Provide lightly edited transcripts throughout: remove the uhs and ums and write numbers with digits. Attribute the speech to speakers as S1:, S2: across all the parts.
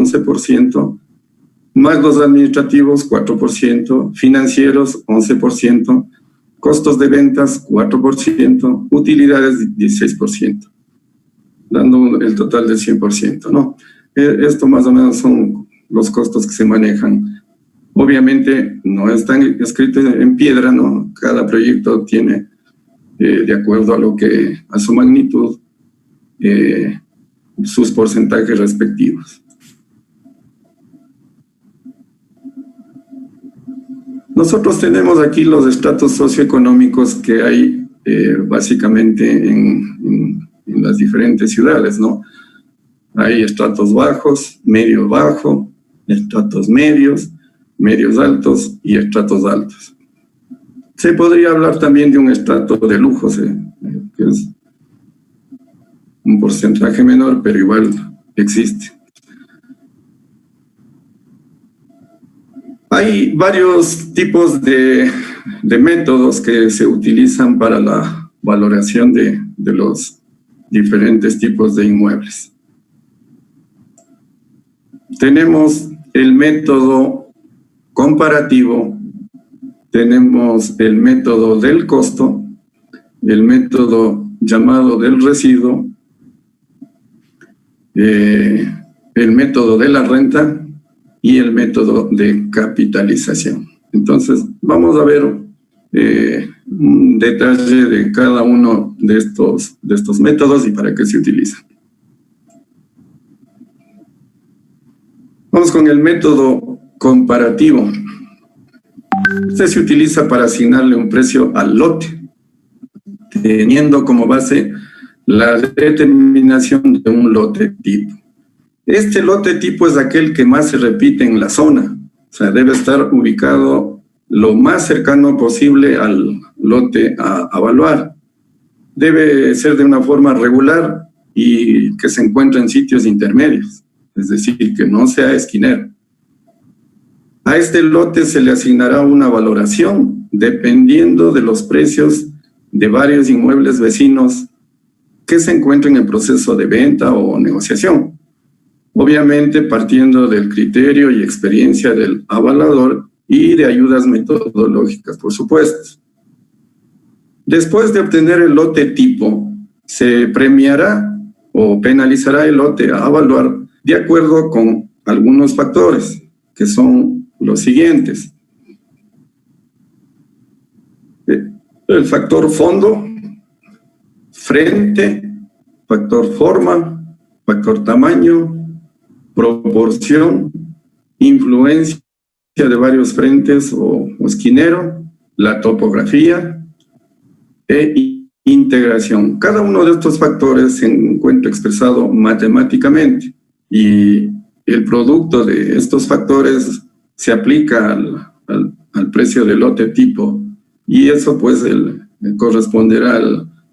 S1: 11%, más los administrativos 4%, financieros 11%, costos de ventas 4%, utilidades 16%, dando el total del 100%, ¿no? Esto más o menos son los costos que se manejan. Obviamente no están escritos en piedra, ¿no? Cada proyecto tiene, de acuerdo a su magnitud, sus porcentajes respectivos. Nosotros tenemos aquí los estratos socioeconómicos que hay básicamente en las diferentes ciudades, ¿no? Hay estratos bajos, medio bajo, estratos medios, medios altos y estratos altos. Se podría hablar también de un estrato de lujo, que es un porcentaje menor, pero igual existe. Hay varios tipos de métodos que se utilizan para la valoración de los diferentes tipos de inmuebles. Tenemos el método comparativo, tenemos el método del costo, el método llamado del residuo, el método de la renta y el método de capitalización. Entonces, vamos a ver un detalle de cada uno de estos métodos y para qué se utilizan. Vamos con el método comparativo. Este se utiliza para asignarle un precio al lote, teniendo como base la determinación de un lote tipo. Este lote tipo es aquel que más se repite en la zona, o sea, debe estar ubicado lo más cercano posible al lote a evaluar. Debe ser de una forma regular y que se encuentre en sitios intermedios, es decir, que no sea esquinero. A este lote se le asignará una valoración dependiendo de los precios de varios inmuebles vecinos que se encuentren en proceso de venta o negociación. Obviamente partiendo del criterio y experiencia del avalador y de ayudas metodológicas, por supuesto. Después de obtener el lote tipo, se premiará o penalizará el lote a evaluar de acuerdo con algunos factores, que son los siguientes. El factor fondo, frente, factor forma, factor tamaño, proporción, influencia de varios frentes o esquinero, la topografía e integración. Cada uno de estos factores se encuentra expresado matemáticamente y el producto de estos factores se aplica al precio del lote tipo y eso pues corresponderá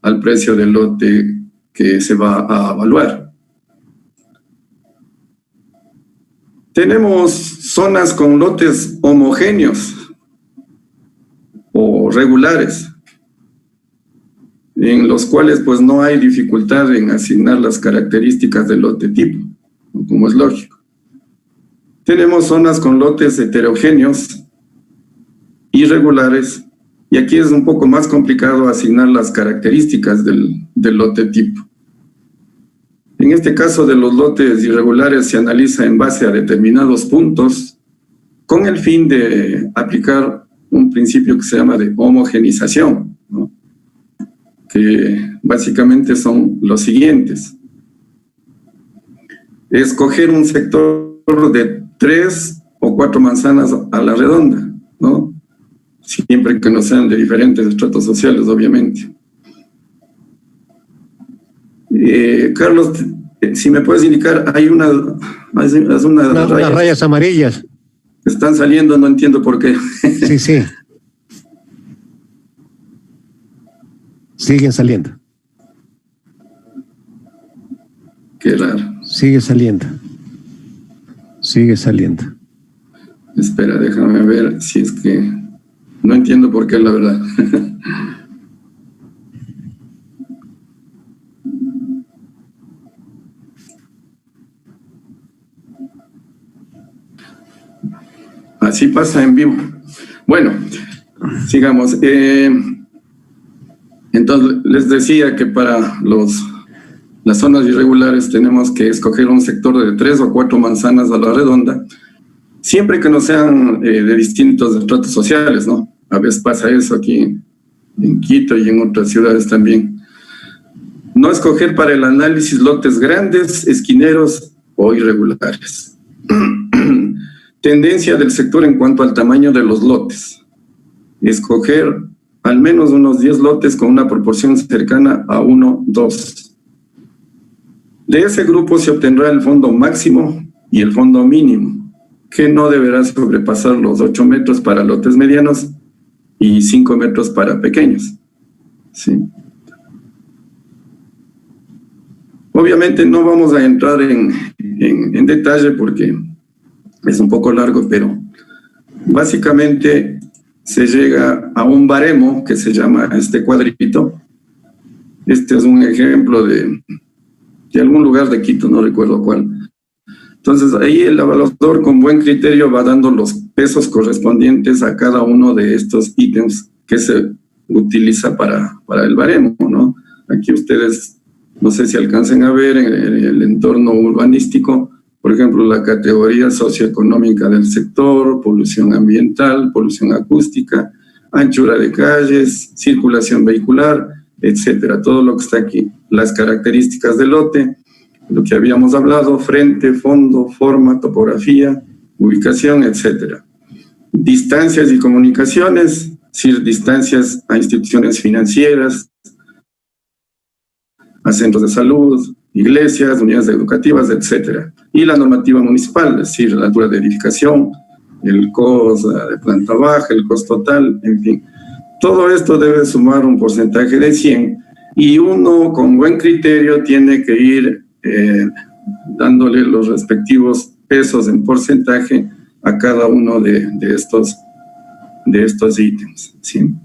S1: al precio del lote que se va a evaluar. Tenemos zonas con lotes homogéneos o regulares, en los cuales pues no hay dificultad en asignar las características del lote tipo, como es lógico. Tenemos zonas con lotes heterogéneos, irregulares, y aquí es un poco más complicado asignar las características del lote tipo. En este caso de los lotes irregulares se analiza en base a determinados puntos con el fin de aplicar un principio que se llama de homogenización, ¿no? Que básicamente son los siguientes. Escoger un sector de 3 o 4 manzanas a la redonda, ¿no? Siempre que no sean de diferentes estratos sociales, obviamente. Carlos, si me puedes indicar, hay unas
S2: rayas amarillas.
S1: Están saliendo, no entiendo por qué.
S2: Sí, sí. Siguen saliendo.
S1: Qué raro.
S2: Sigue saliendo. Sigue saliendo.
S1: Espera, déjame ver si es que... No entiendo por qué, la verdad. así pasa en vivo. Bueno, sigamos. Entonces, les decía que para las zonas irregulares tenemos que escoger un sector de 3 o 4 manzanas a la redonda, siempre que no sean de distintos estratos sociales, ¿no? A veces pasa eso aquí en Quito y en otras ciudades también. No escoger para el análisis lotes grandes, esquineros o irregulares. Tendencia del sector en cuanto al tamaño de los lotes. Escoger al menos unos 10 lotes con una proporción cercana a 1:2. De ese grupo se obtendrá el fondo máximo y el fondo mínimo, que no deberá sobrepasar los 8 metros para lotes medianos y 5 metros para pequeños. ¿Sí? Obviamente no vamos a entrar en detalle porque es un poco largo, pero básicamente se llega a un baremo que se llama este cuadrito. Este es un ejemplo de algún lugar de Quito, no recuerdo cuál. Entonces ahí el evaluador con buen criterio va dando los pesos correspondientes a cada uno de estos ítems que se utiliza para el baremo, ¿no? Aquí ustedes, no sé si alcancen a ver en el entorno urbanístico, por ejemplo, la categoría socioeconómica del sector, polución ambiental, polución acústica, anchura de calles, circulación vehicular, etcétera. Todo lo que está aquí. Las características del lote, lo que habíamos hablado, frente, fondo, forma, topografía, ubicación, etcétera. Distancias y comunicaciones, es decir, distancias a instituciones financieras, a centros de salud, iglesias, unidades educativas, etcétera. Y la normativa municipal, es decir, la altura de edificación, el costo de planta baja, el costo total, en fin. Todo esto debe sumar un porcentaje de 100 y uno con buen criterio tiene que ir dándole los respectivos pesos en porcentaje a cada uno de estos ítems, ¿sí?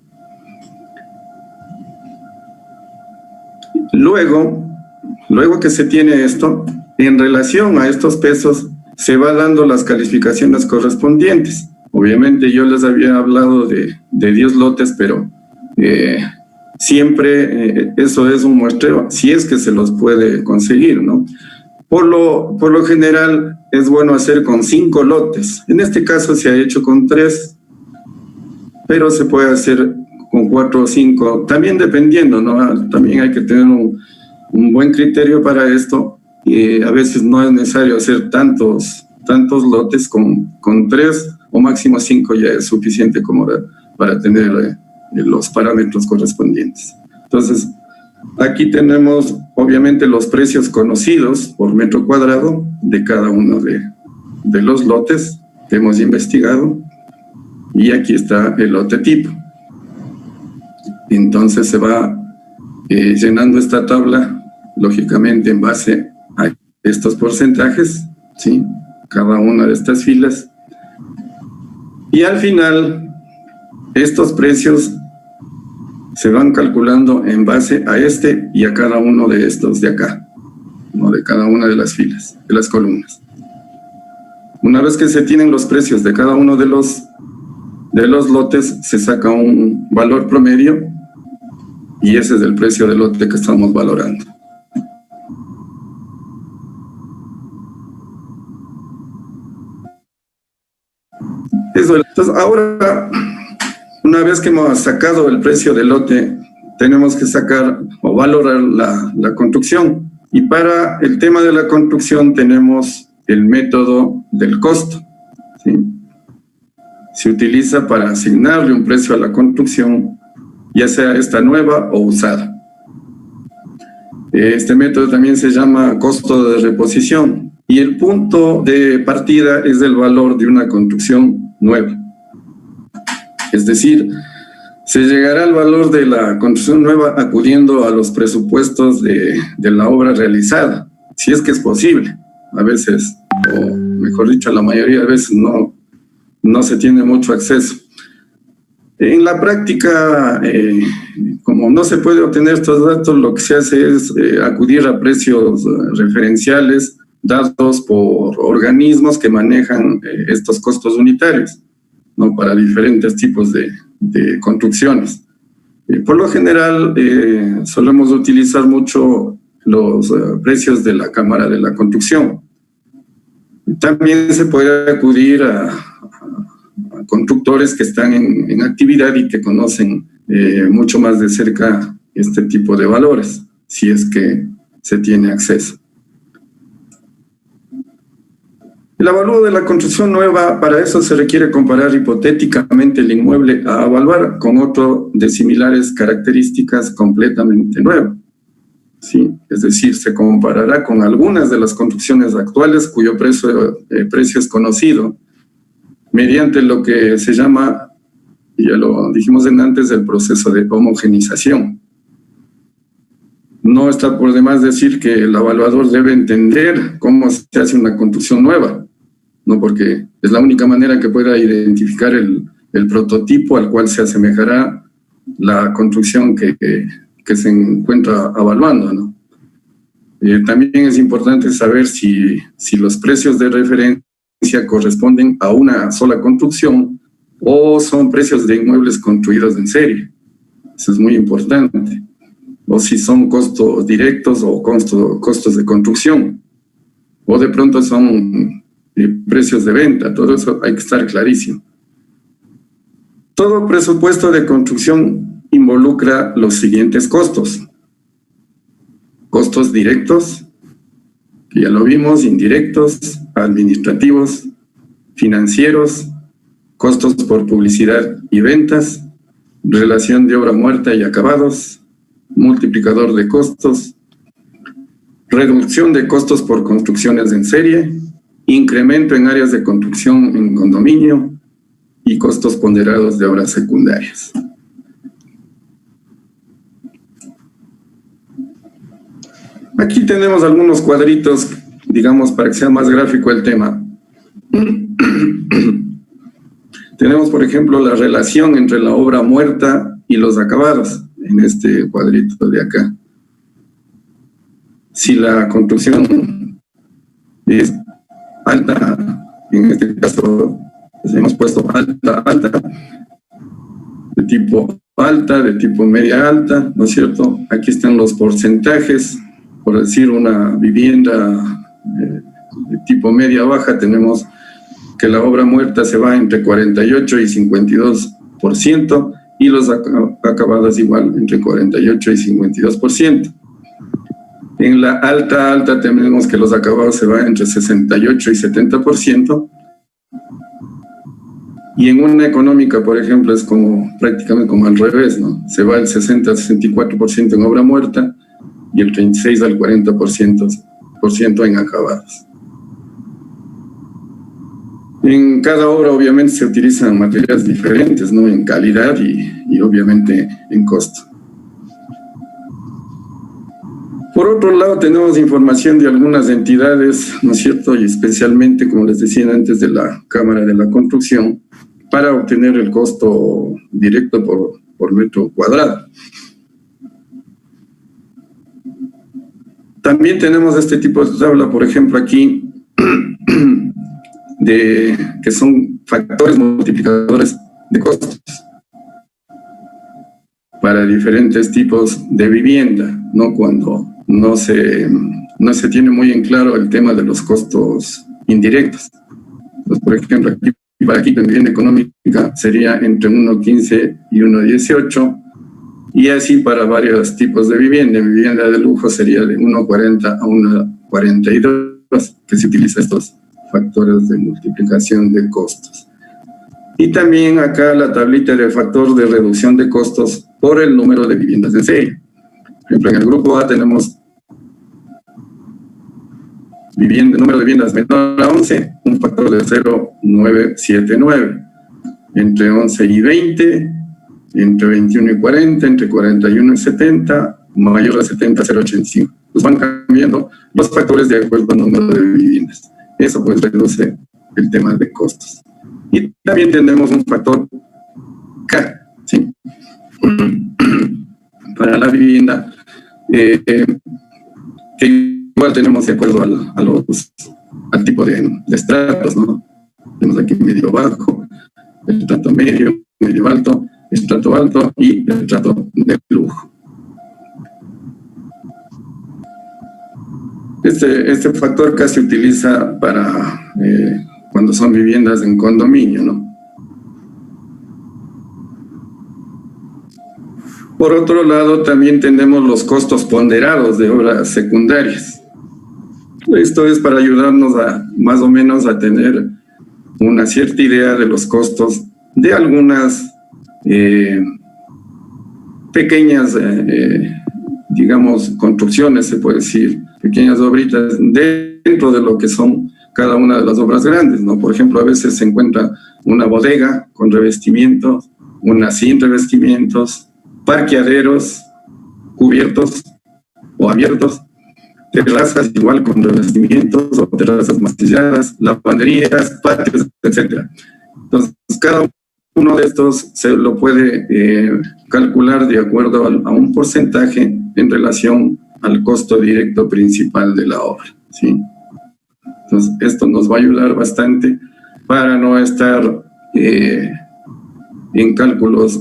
S1: Luego que se tiene esto, en relación a estos pesos, se va dando las calificaciones correspondientes. Obviamente yo les había hablado de 10 lotes, pero siempre eso es un muestreo, si es que se los puede conseguir, ¿no? Por lo general es bueno hacer con 5 lotes. En este caso se ha hecho con 3, pero se puede hacer con 4 o 5, también dependiendo, ¿no? También hay que tener un buen criterio para esto, y a veces no es necesario hacer tantos lotes, con 3 o máximo 5 ya es suficiente como para tener los parámetros correspondientes. Entonces, aquí tenemos obviamente los precios conocidos por metro cuadrado de cada uno de los lotes que hemos investigado, y aquí está el lote tipo. Entonces se va llenando esta tabla, lógicamente en base a estos porcentajes, ¿sí? Cada una de estas filas. Y al final, estos precios se van calculando en base a este y a cada uno de estos de acá, ¿no? De cada una de las filas, de las columnas. Una vez que se tienen los precios de cada uno de los lotes, se saca un valor promedio y ese es el precio del lote que estamos valorando. Entonces, ahora, una vez que hemos sacado el precio del lote, tenemos que sacar o valorar la construcción. Y para el tema de la construcción tenemos el método del costo, ¿sí? Se utiliza para asignarle un precio a la construcción, ya sea esta nueva o usada. Este método también se llama costo de reposición y el punto de partida es el valor de una construcción nueva. Es decir, se llegará al valor de la construcción nueva acudiendo a los presupuestos de la obra realizada, si es que es posible. A veces, o mejor dicho, la mayoría de veces no se tiene mucho acceso. En la práctica, como no se puede obtener estos datos, lo que se hace es acudir a precios referenciales dados por organismos que manejan estos costos unitarios. ¿no? Para diferentes tipos de construcciones. Por lo general, solemos utilizar mucho los precios de la Cámara de la Construcción. También se puede acudir a constructores que están en actividad y que conocen mucho más de cerca este tipo de valores, si es que se tiene acceso. El avalúo de la construcción nueva, para eso se requiere comparar hipotéticamente el inmueble a evaluar con otro de similares características completamente nuevo. Sí, es decir, se comparará con algunas de las construcciones actuales cuyo precio es conocido, mediante lo que se llama, ya lo dijimos antes, el proceso de homogenización. No está por demás decir que el evaluador debe entender cómo se hace una construcción nueva, ¿no? Porque es la única manera que pueda identificar el prototipo al cual se asemejará la construcción que se encuentra evaluando, ¿no? También es importante saber si los precios de referencia corresponden a una sola construcción o son precios de inmuebles construidos en serie. Eso es muy importante. O si son costos directos o costos de construcción. O de pronto son precios de venta. Todo eso hay que estar clarísimo. Todo presupuesto de construcción involucra los siguientes costos. Costos directos, que ya lo vimos, indirectos, administrativos, financieros, costos por publicidad y ventas, relación de obra muerta y acabados, multiplicador de costos, reducción de costos por construcciones en serie, incremento en áreas de construcción en condominio y costos ponderados de obras secundarias. Aquí tenemos algunos cuadritos, digamos, para que sea más gráfico el tema. Tenemos, por ejemplo, la relación entre la obra muerta y los acabados, en este cuadrito de acá. Si la construcción es alta, en este caso pues hemos puesto alta, de tipo alta, de tipo media alta, ¿no es cierto? Aquí están los porcentajes. Por decir, una vivienda de tipo media baja, tenemos que la obra muerta se va entre 48 y 52%, y los acabados igual, entre 48 y 52%. En la alta tenemos que los acabados se van entre 68 y 70%, y en una económica, por ejemplo, es como prácticamente como al revés, ¿no? Se va el 60 al 64% en obra muerta, y el 36 al 40% en acabados. En cada obra obviamente se utilizan materiales diferentes, ¿no? En calidad y obviamente en costo. Por otro lado, tenemos información de algunas entidades, ¿no es cierto? Y especialmente, como les decía antes, de la Cámara de la Construcción, para obtener el costo directo por metro cuadrado. También tenemos este tipo de tabla, por ejemplo, aquí, que son factores multiplicadores de costos para diferentes tipos de vivienda, ¿no? Cuando no se tiene muy en claro el tema de los costos indirectos. Entonces, por ejemplo, aquí en vivienda económica sería entre 1.15 y 1.18, y así para varios tipos de vivienda. En vivienda de lujo sería de 1.40 a 1.42, que se utiliza estos factores de multiplicación de costos. Y también acá la tablita de factor de reducción de costos por el número de viviendas en serie. Por ejemplo, en el grupo A tenemos número de viviendas menor a 11, un factor de 0.979. Entre 11 y 20, entre 21 y 40, entre 41 y 70, mayor a 70, 0.85. Pues van cambiando los factores de acuerdo al número de viviendas. Eso pues reduce el tema de costos. Y también tenemos un factor K, ¿sí? Para la vivienda, que igual tenemos de acuerdo al tipo de estratos, ¿no? Tenemos aquí medio bajo, estrato medio, medio alto, estrato alto y estrato de lujo. Este factor casi se utiliza para cuando son viviendas en condominio, ¿no? Por otro lado, también tenemos los costos ponderados de obras secundarias. Esto es para ayudarnos a más o menos a tener una cierta idea de los costos de algunas pequeñas, digamos, construcciones, se puede decir, pequeñas obritas dentro de lo que son cada una de las obras grandes, ¿no? Por ejemplo, a veces se encuentra una bodega con revestimientos, una sin revestimientos, parqueaderos cubiertos o abiertos, terrazas igual con revestimientos o terrazas mastilladas, lavanderías, patios, etc. Entonces, cada uno de estos se lo puede calcular de acuerdo a un porcentaje en relación al costo directo principal de la obra, ¿sí? Entonces, esto nos va a ayudar bastante para no estar en cálculos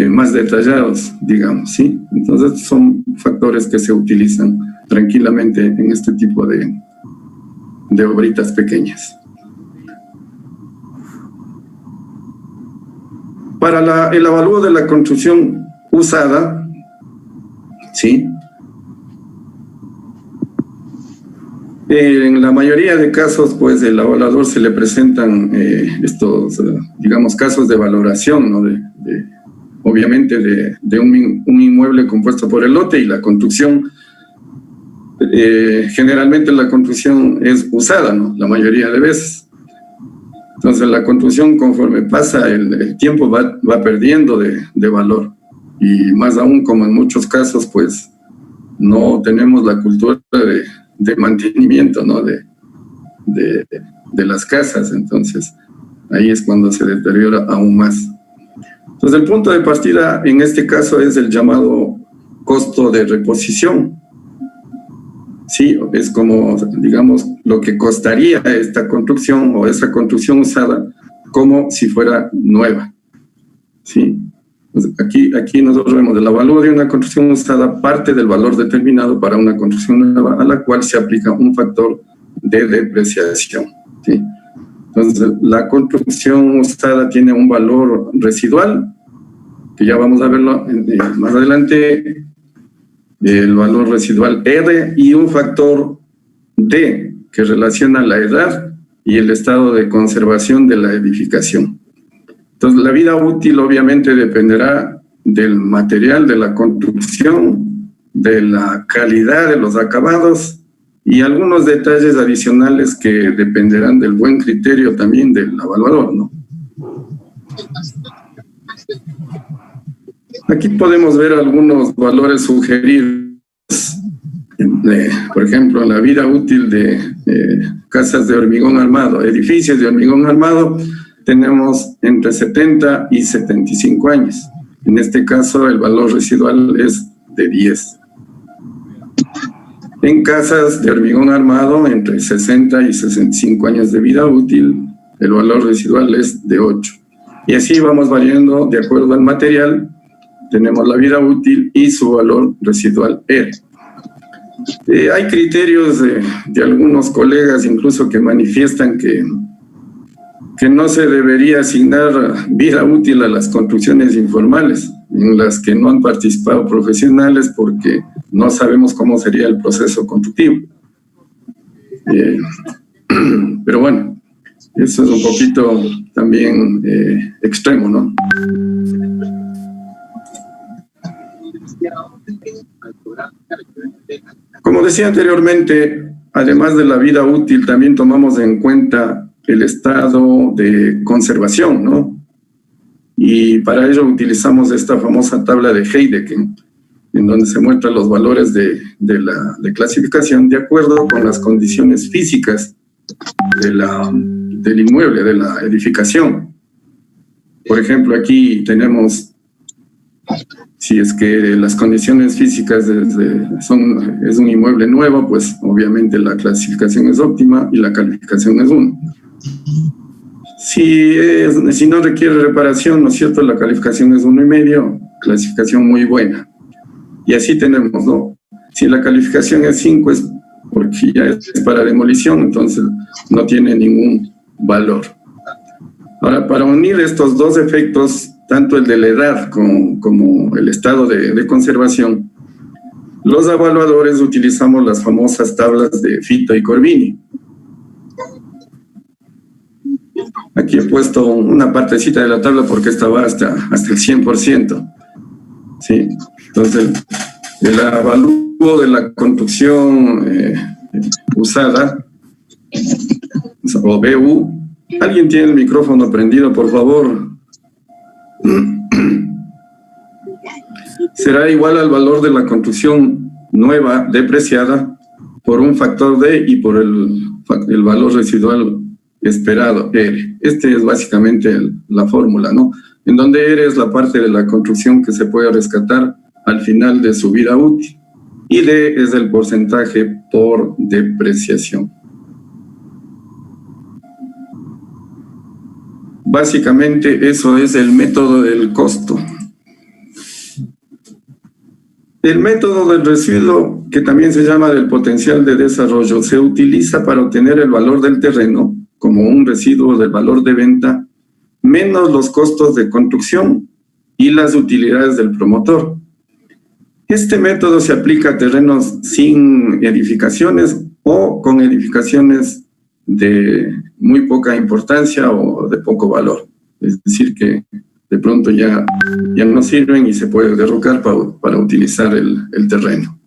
S1: más detallados, digamos, ¿sí? Entonces, son factores que se utilizan tranquilamente en este tipo de obritas pequeñas. Para el avalúo de la construcción usada, ¿sí? En la mayoría de casos, pues, el avalador se le presentan estos, digamos, casos de valoración, ¿no? Obviamente de un inmueble compuesto por el lote y la construcción. Generalmente la construcción es usada, ¿no? La mayoría de veces. Entonces la construcción, conforme pasa el tiempo, va perdiendo de valor. Y más aún, como en muchos casos, pues, no tenemos la cultura de mantenimiento, ¿no? de las casas. Entonces ahí es cuando se deteriora aún más. Entonces, el punto de partida en este caso es el llamado costo de reposición. Sí, es como, digamos, lo que costaría esta construcción o esa construcción usada como si fuera nueva. Sí. Pues aquí nosotros vemos el avalúo de una construcción usada parte del valor determinado para una construcción nueva a la cual se aplica un factor de depreciación. ¿Sí? Entonces, la construcción usada tiene un valor residual, que ya vamos a verlo más adelante, el valor residual R, y un factor D, que relaciona la edad y el estado de conservación de la edificación. Entonces, la vida útil obviamente dependerá del material de la construcción, de la calidad de los acabados, y algunos detalles adicionales que dependerán del buen criterio también del evaluador, ¿no? Aquí podemos ver algunos valores sugeridos. Por ejemplo, la vida útil de casas de hormigón armado, edificios de hormigón armado, tenemos entre 70 y 75 años. En este caso, el valor residual es de 10. En casas de hormigón armado, entre 60 y 65 años de vida útil, el valor residual es de 8. Y así vamos variando de acuerdo al material. Tenemos la vida útil y su valor residual R. Hay criterios de algunos colegas incluso que manifiestan que no se debería asignar vida útil a las construcciones informales, en las que no han participado profesionales, porque no sabemos cómo sería el proceso constructivo. Pero bueno, eso es un poquito también extremo, ¿no? Como decía anteriormente, además de la vida útil, también tomamos en cuenta el estado de conservación, ¿no? Y para ello utilizamos esta famosa tabla de Heideken, en donde se muestran los valores de clasificación de acuerdo con las condiciones físicas del inmueble, de la edificación. Por ejemplo, aquí tenemos, si es que las condiciones físicas es un inmueble nuevo, pues obviamente la clasificación es óptima y la calificación es 1. Si no requiere reparación, ¿no es cierto? La calificación es 1,5, clasificación muy buena. Y así tenemos, ¿no? Si la calificación es 5, es porque ya es para demolición, entonces no tiene ningún valor. Ahora, para unir estos dos efectos, tanto el de la edad como el estado de conservación, los evaluadores utilizamos las famosas tablas de Fito y Corbini. Aquí he puesto una partecita de la tabla porque esta va hasta el 100%. ¿Sí? Entonces, el avalúo de la construcción usada, o BU. ¿Alguien tiene el micrófono prendido, por favor? Será igual al valor de la construcción nueva depreciada por un factor D y por el valor residual esperado, R. Este es básicamente la fórmula, ¿no? En donde R es la parte de la construcción que se puede rescatar al final de su vida útil. Y D es el porcentaje por depreciación. Básicamente eso es el método del costo. El método del residuo, que también se llama del potencial de desarrollo, se utiliza para obtener el valor del terreno como un residuo del valor de venta, menos los costos de construcción y las utilidades del promotor. Este método se aplica a terrenos sin edificaciones o con edificaciones de muy poca importancia o de poco valor. Es decir, que de pronto ya no sirven y se puede derrocar para utilizar el terreno.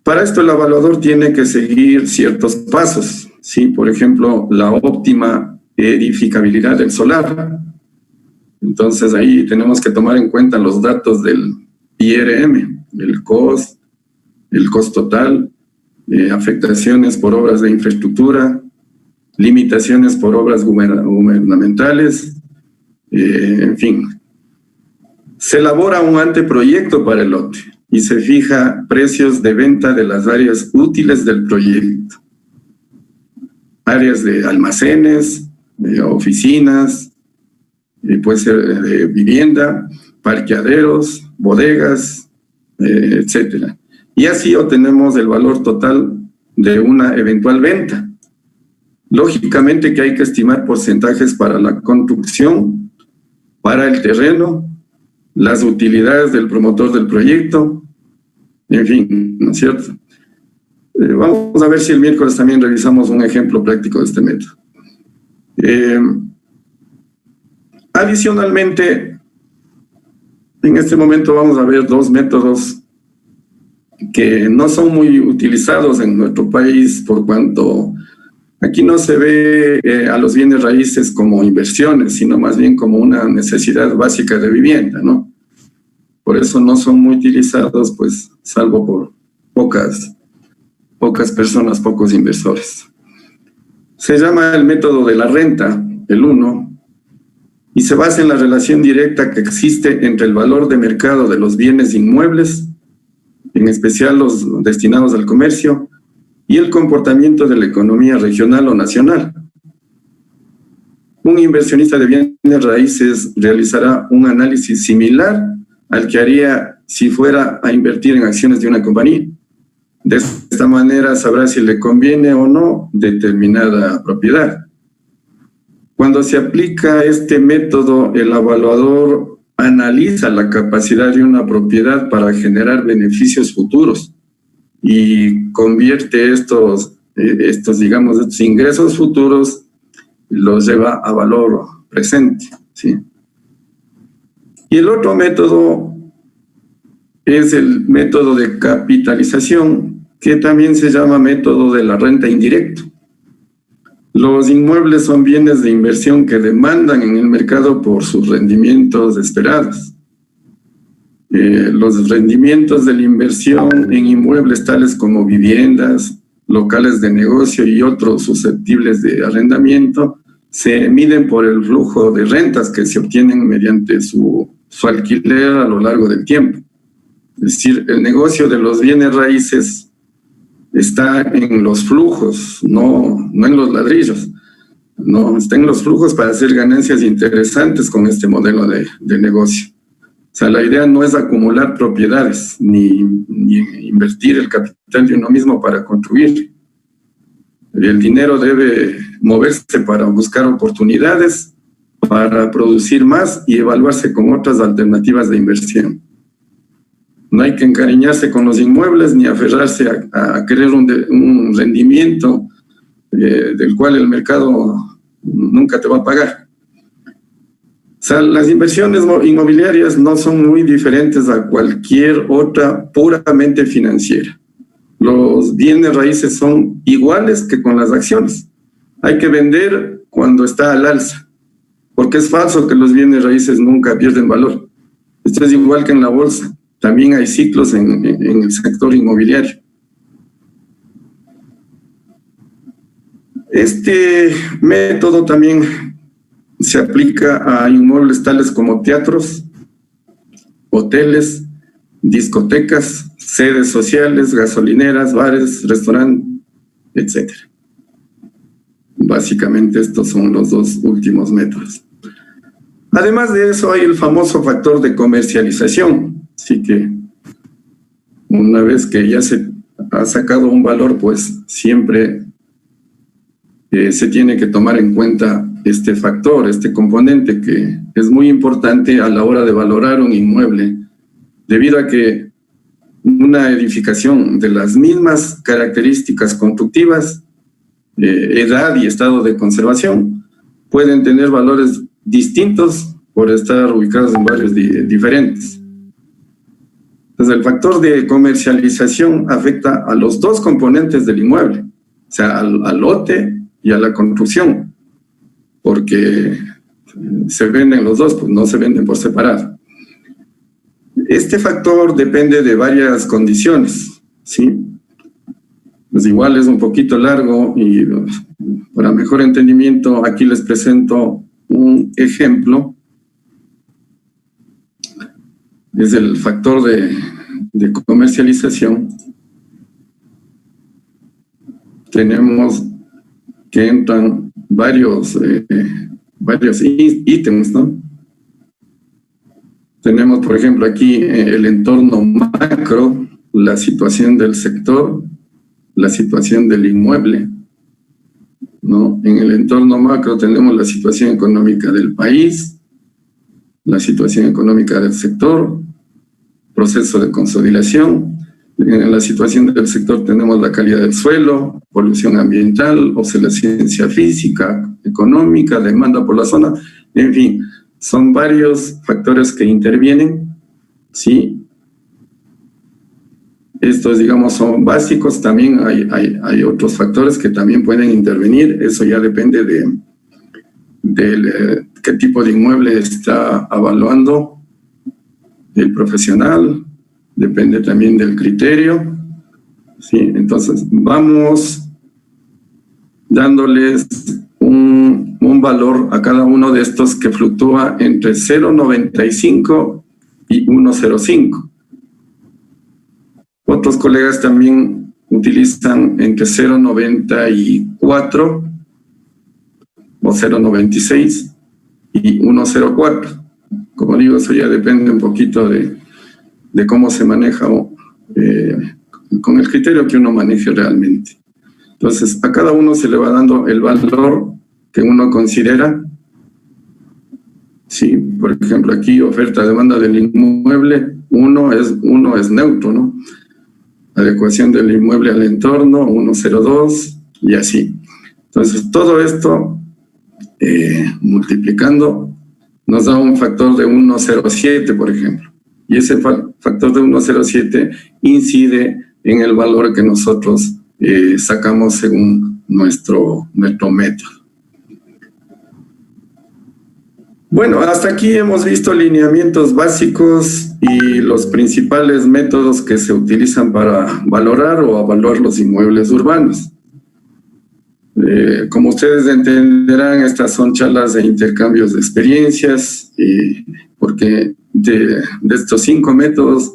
S1: Para esto el evaluador tiene que seguir ciertos pasos, ¿sí? Por ejemplo, la óptima edificabilidad del solar. Entonces ahí tenemos que tomar en cuenta los datos del IRM, el COS, el costo total, afectaciones por obras de infraestructura, limitaciones por obras gubernamentales, en fin. Se elabora un anteproyecto para el lote y se fija precios de venta de las áreas útiles del proyecto. Áreas de almacenes, de oficinas, puede ser de vivienda, parqueaderos, bodegas, etcétera. Y así obtenemos el valor total de una eventual venta. Lógicamente que hay que estimar porcentajes para la construcción, para el terreno, las utilidades del promotor del proyecto, en fin, ¿no es cierto? Vamos a ver si el miércoles también revisamos un ejemplo práctico de este método. Adicionalmente, en este momento vamos a ver dos métodos que no son muy utilizados en nuestro país por cuanto aquí no se ve a los bienes raíces como inversiones, sino más bien como una necesidad básica de vivienda, ¿no? Por eso no son muy utilizados, pues, salvo por pocas personas, pocos inversores. Se llama el método de la renta, el 1, y se basa en la relación directa que existe entre el valor de mercado de los bienes inmuebles, en especial los destinados al comercio, y el comportamiento de la economía regional o nacional. Un inversionista de bienes raíces realizará un análisis similar al que haría si fuera a invertir en acciones de una compañía. De esta manera sabrá si le conviene o no determinada propiedad. Cuando se aplica este método, el evaluador analiza la capacidad de una propiedad para generar beneficios futuros y convierte estos ingresos futuros, los lleva a valor presente, ¿sí? Y el otro método es el método de capitalización, que también se llama método de la renta indirecta. Los inmuebles son bienes de inversión que demandan en el mercado por sus rendimientos esperados. Los rendimientos de la inversión en inmuebles tales como viviendas, locales de negocio y otros susceptibles de arrendamiento se miden por el flujo de rentas que se obtienen mediante su alquiler a lo largo del tiempo. Es decir, el negocio de los bienes raíces está en los flujos, no en los ladrillos. no estén los flujos para hacer ganancias interesantes con este modelo de negocio. O sea, la idea no es acumular propiedades ni invertir el capital de uno mismo para construir. El dinero debe moverse para buscar oportunidades, para producir más y evaluarse con otras alternativas de inversión. No hay que encariñarse con los inmuebles ni aferrarse a querer un rendimiento del cual el mercado nunca te va a pagar. O sea, las inversiones inmobiliarias no son muy diferentes a cualquier otra puramente financiera. Los bienes raíces son iguales que con las acciones. Hay que vender cuando está al alza, porque es falso que los bienes raíces nunca pierden valor. Esto es igual que en la bolsa. También hay ciclos en el sector inmobiliario. Este método también se aplica a inmuebles tales como teatros, hoteles, discotecas, sedes sociales, gasolineras, bares, restaurantes, etc. Básicamente estos son los dos últimos métodos. Además de eso hay el famoso factor de comercialización. Así que una vez que ya se ha sacado un valor, pues siempre se tiene que tomar en cuenta este factor, este componente que es muy importante a la hora de valorar un inmueble, debido a que una edificación de las mismas características constructivas, edad y estado de conservación, pueden tener valores distintos por estar ubicados en barrios diferentes. Entonces, el factor de comercialización afecta a los dos componentes del inmueble, o sea, al lote y a la construcción, porque se venden los dos, pues no se venden por separado. Este factor depende de varias condiciones, ¿sí? Pues igual es un poquito largo y para mejor entendimiento aquí les presento un ejemplo. Es el factor de comercialización. Tenemos que entran varios ítems, ¿no? Tenemos, por ejemplo, aquí el entorno macro, la situación del sector, la situación del inmueble, ¿no? En el entorno macro tenemos la situación económica del país, la situación económica del sector, proceso de consolidación. En la situación del sector tenemos la calidad del suelo, polución ambiental, obsolescencia física, económica, demanda por la zona, en fin, son varios factores que intervienen, ¿sí? Estos, digamos, son básicos. También hay otros factores que también pueden intervenir. Eso ya depende de qué tipo de inmueble está evaluando el profesional. Depende también del criterio, ¿sí? Entonces, vamos dándoles un valor a cada uno de estos que fluctúa entre 0,95 y 1,05. Otros colegas también utilizan entre 0,94 o 0,96 y 1,04. Como digo, eso ya depende un poquito de cómo se maneja con el criterio que uno maneje realmente. Entonces, a cada uno se le va dando el valor que uno considera. Sí, por ejemplo, aquí oferta-demanda del inmueble, uno es neutro, ¿no? Adecuación del inmueble al entorno, 1,02 y así. Entonces, todo esto multiplicando nos da un factor de 1,07, por ejemplo. Y ese factor de 1,07 incide en el valor que nosotros sacamos según nuestro método. Bueno, hasta aquí hemos visto lineamientos básicos y los principales métodos que se utilizan para valorar o evaluar los inmuebles urbanos. Como ustedes entenderán, estas son charlas de intercambios de experiencias, porque de estos 5 métodos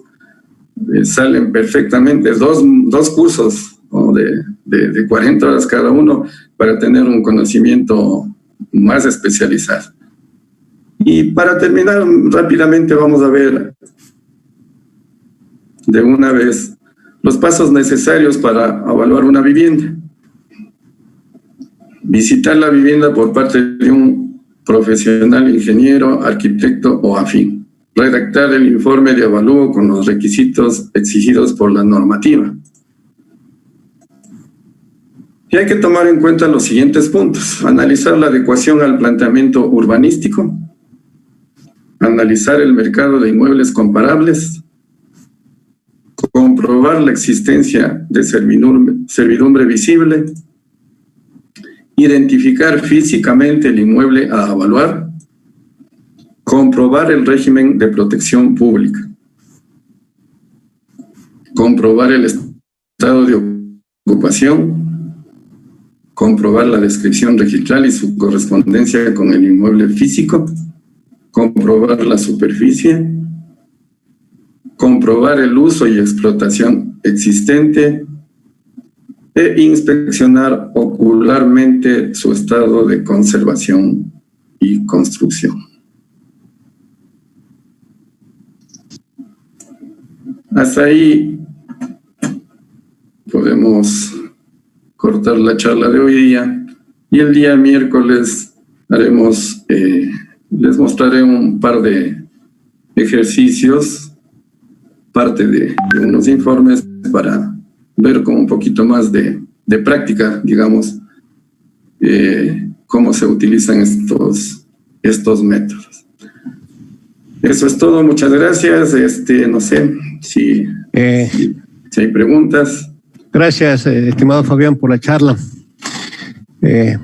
S1: salen perfectamente dos cursos o de 40 horas cada uno para tener un conocimiento más especializado. Y para terminar rápidamente vamos a ver de una vez los pasos necesarios para evaluar una vivienda. Visitar la vivienda por parte de un profesional, ingeniero, arquitecto o afín. Redactar el informe de avalúo con los requisitos exigidos por la normativa. Y hay que tomar en cuenta los siguientes puntos. Analizar la adecuación al planteamiento urbanístico. Analizar el mercado de inmuebles comparables. Comprobar la existencia de servidumbre visible. Identificar físicamente el inmueble a evaluar. Comprobar el régimen de protección pública. Comprobar el estado de ocupación. Comprobar la descripción registral y su correspondencia con el inmueble físico. Comprobar la superficie. Comprobar el uso y explotación existente. E inspeccionar ocularmente su estado de conservación y construcción. Hasta ahí podemos cortar la charla de hoy día, y el día miércoles les mostraré un par de ejercicios, parte de unos informes para ver con un poquito más de práctica, digamos, cómo se utilizan estos métodos. Eso es todo, muchas gracias. No sé si hay preguntas.
S2: Gracias, estimado Fabián, por la charla.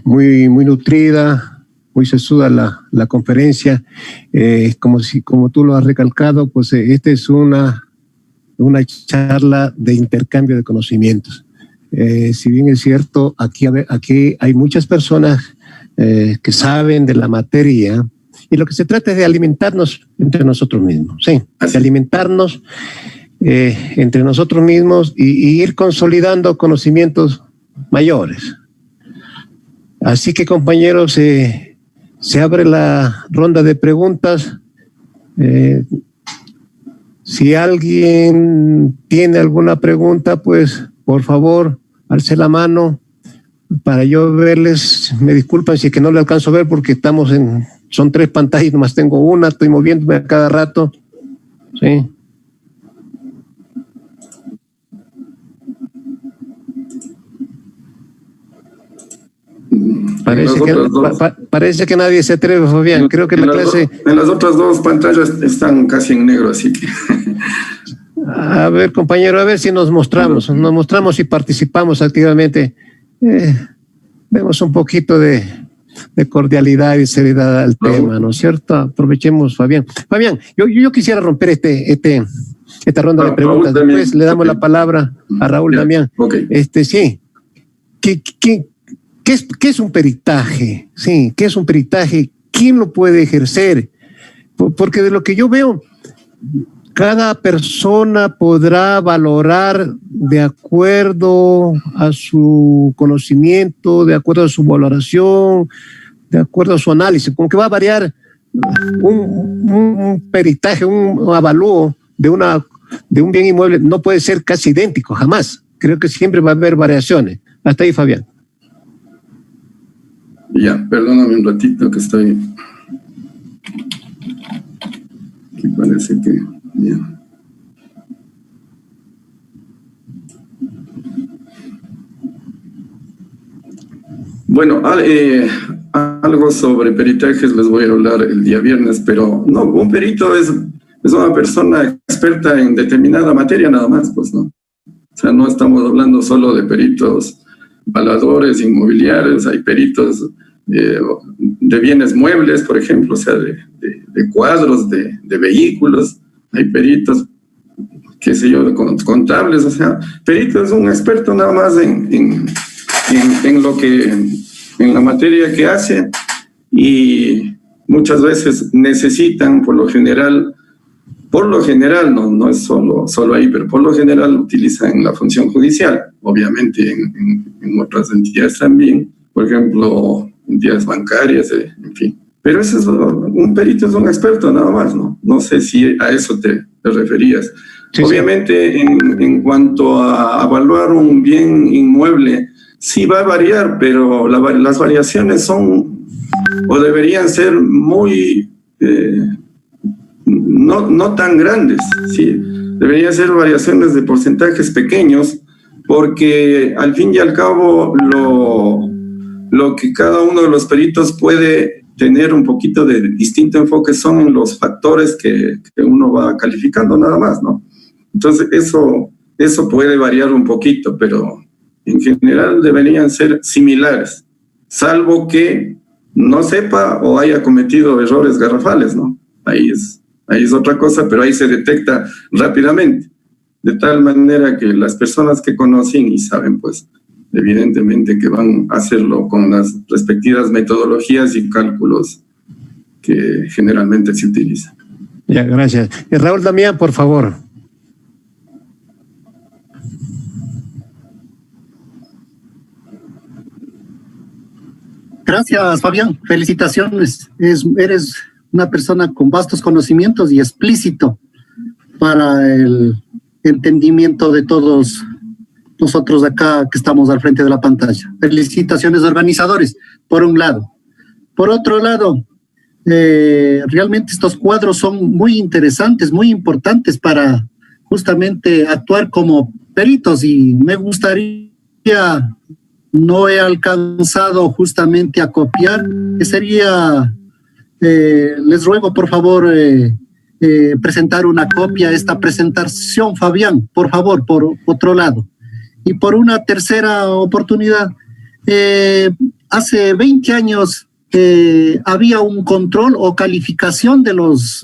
S2: Muy nutrida, muy sesuda la conferencia. Como tú lo has recalcado, pues esta es una charla de intercambio de conocimientos. Si bien es cierto, aquí hay muchas personas que saben de la materia, y lo que se trata es de alimentarnos entre nosotros mismos, sí, de alimentarnos entre nosotros mismos y ir consolidando conocimientos mayores. Así que, compañeros, se abre la ronda de preguntas. Si alguien tiene alguna pregunta, pues por favor, alce la mano para yo verles. Me disculpan si es que no le alcanzo a ver porque son 3 pantallas, nomás tengo una, estoy moviéndome a cada rato. Sí. Parece que nadie se atreve, Fabián. Creo que la clase...
S1: En las otras 2 pantallas están casi en negro, así que...
S2: A ver, compañero, a ver si nos mostramos y participamos activamente. Vemos un poquito de cordialidad y seriedad al tema, ¿no es cierto? Aprovechemos, Fabián. Fabián, yo quisiera romper esta ronda de preguntas. Después le damos la palabra a Raúl Damián.
S1: Okay.
S2: Sí. ¿Qué es un peritaje? Sí, ¿qué es un peritaje? ¿Quién lo puede ejercer? Porque de lo que yo veo, cada persona podrá valorar de acuerdo a su conocimiento, de acuerdo a su valoración, de acuerdo a su análisis. Como que va a variar un peritaje, un avalúo de un bien inmueble. No puede ser casi idéntico, jamás. Creo que siempre va a haber variaciones. Hasta ahí, Fabián.
S1: Ya, perdóname un ratito que estoy... Aquí parece que... Ya. Bueno, algo sobre peritajes les voy a hablar el día viernes, pero no, un perito es una persona experta en determinada materia nada más, pues no. O sea, no estamos hablando solo de peritos valuadores inmobiliarios, hay peritos de bienes muebles, por ejemplo, o sea, de cuadros, de vehículos, hay peritos, qué sé yo, contables, o sea, perito es un experto nada más en la materia que hace, y muchas veces necesitan, por lo general, por lo general, no es solo ahí, pero por lo general utiliza en la función judicial, obviamente en otras entidades también, por ejemplo, entidades bancarias, en fin. Pero ese es un perito, es un experto nada más, ¿no? No sé si a eso te referías. Sí, obviamente, sí. En cuanto a evaluar un bien inmueble, sí va a variar, pero las variaciones son o deberían ser muy... no tan grandes, ¿sí? Deberían ser variaciones de porcentajes pequeños, porque al fin y al cabo lo que cada uno de los peritos puede tener un poquito de distinto enfoque son los factores que uno va calificando nada más, ¿no? Entonces eso puede variar un poquito, pero en general deberían ser similares, salvo que no sepa o haya cometido errores garrafales, ¿no? Ahí es otra cosa, pero ahí se detecta rápidamente, de tal manera que las personas que conocen y saben, pues, evidentemente que van a hacerlo con las respectivas metodologías y cálculos que generalmente se utilizan.
S2: Ya, gracias. Raúl Damián, por favor.
S3: Gracias, Fabián. Felicitaciones. Eres una persona con vastos conocimientos y explícito para el entendimiento de todos nosotros acá que estamos al frente de la pantalla. Felicitaciones, organizadores, por un lado. Por otro lado, realmente estos cuadros son muy interesantes, muy importantes para justamente actuar como peritos, y me gustaría, no he alcanzado justamente a copiar, que sería, les ruego por favor presentar una copia de esta presentación, Fabián, por favor, por otro lado. Y por una tercera oportunidad, hace 20 años había un control o calificación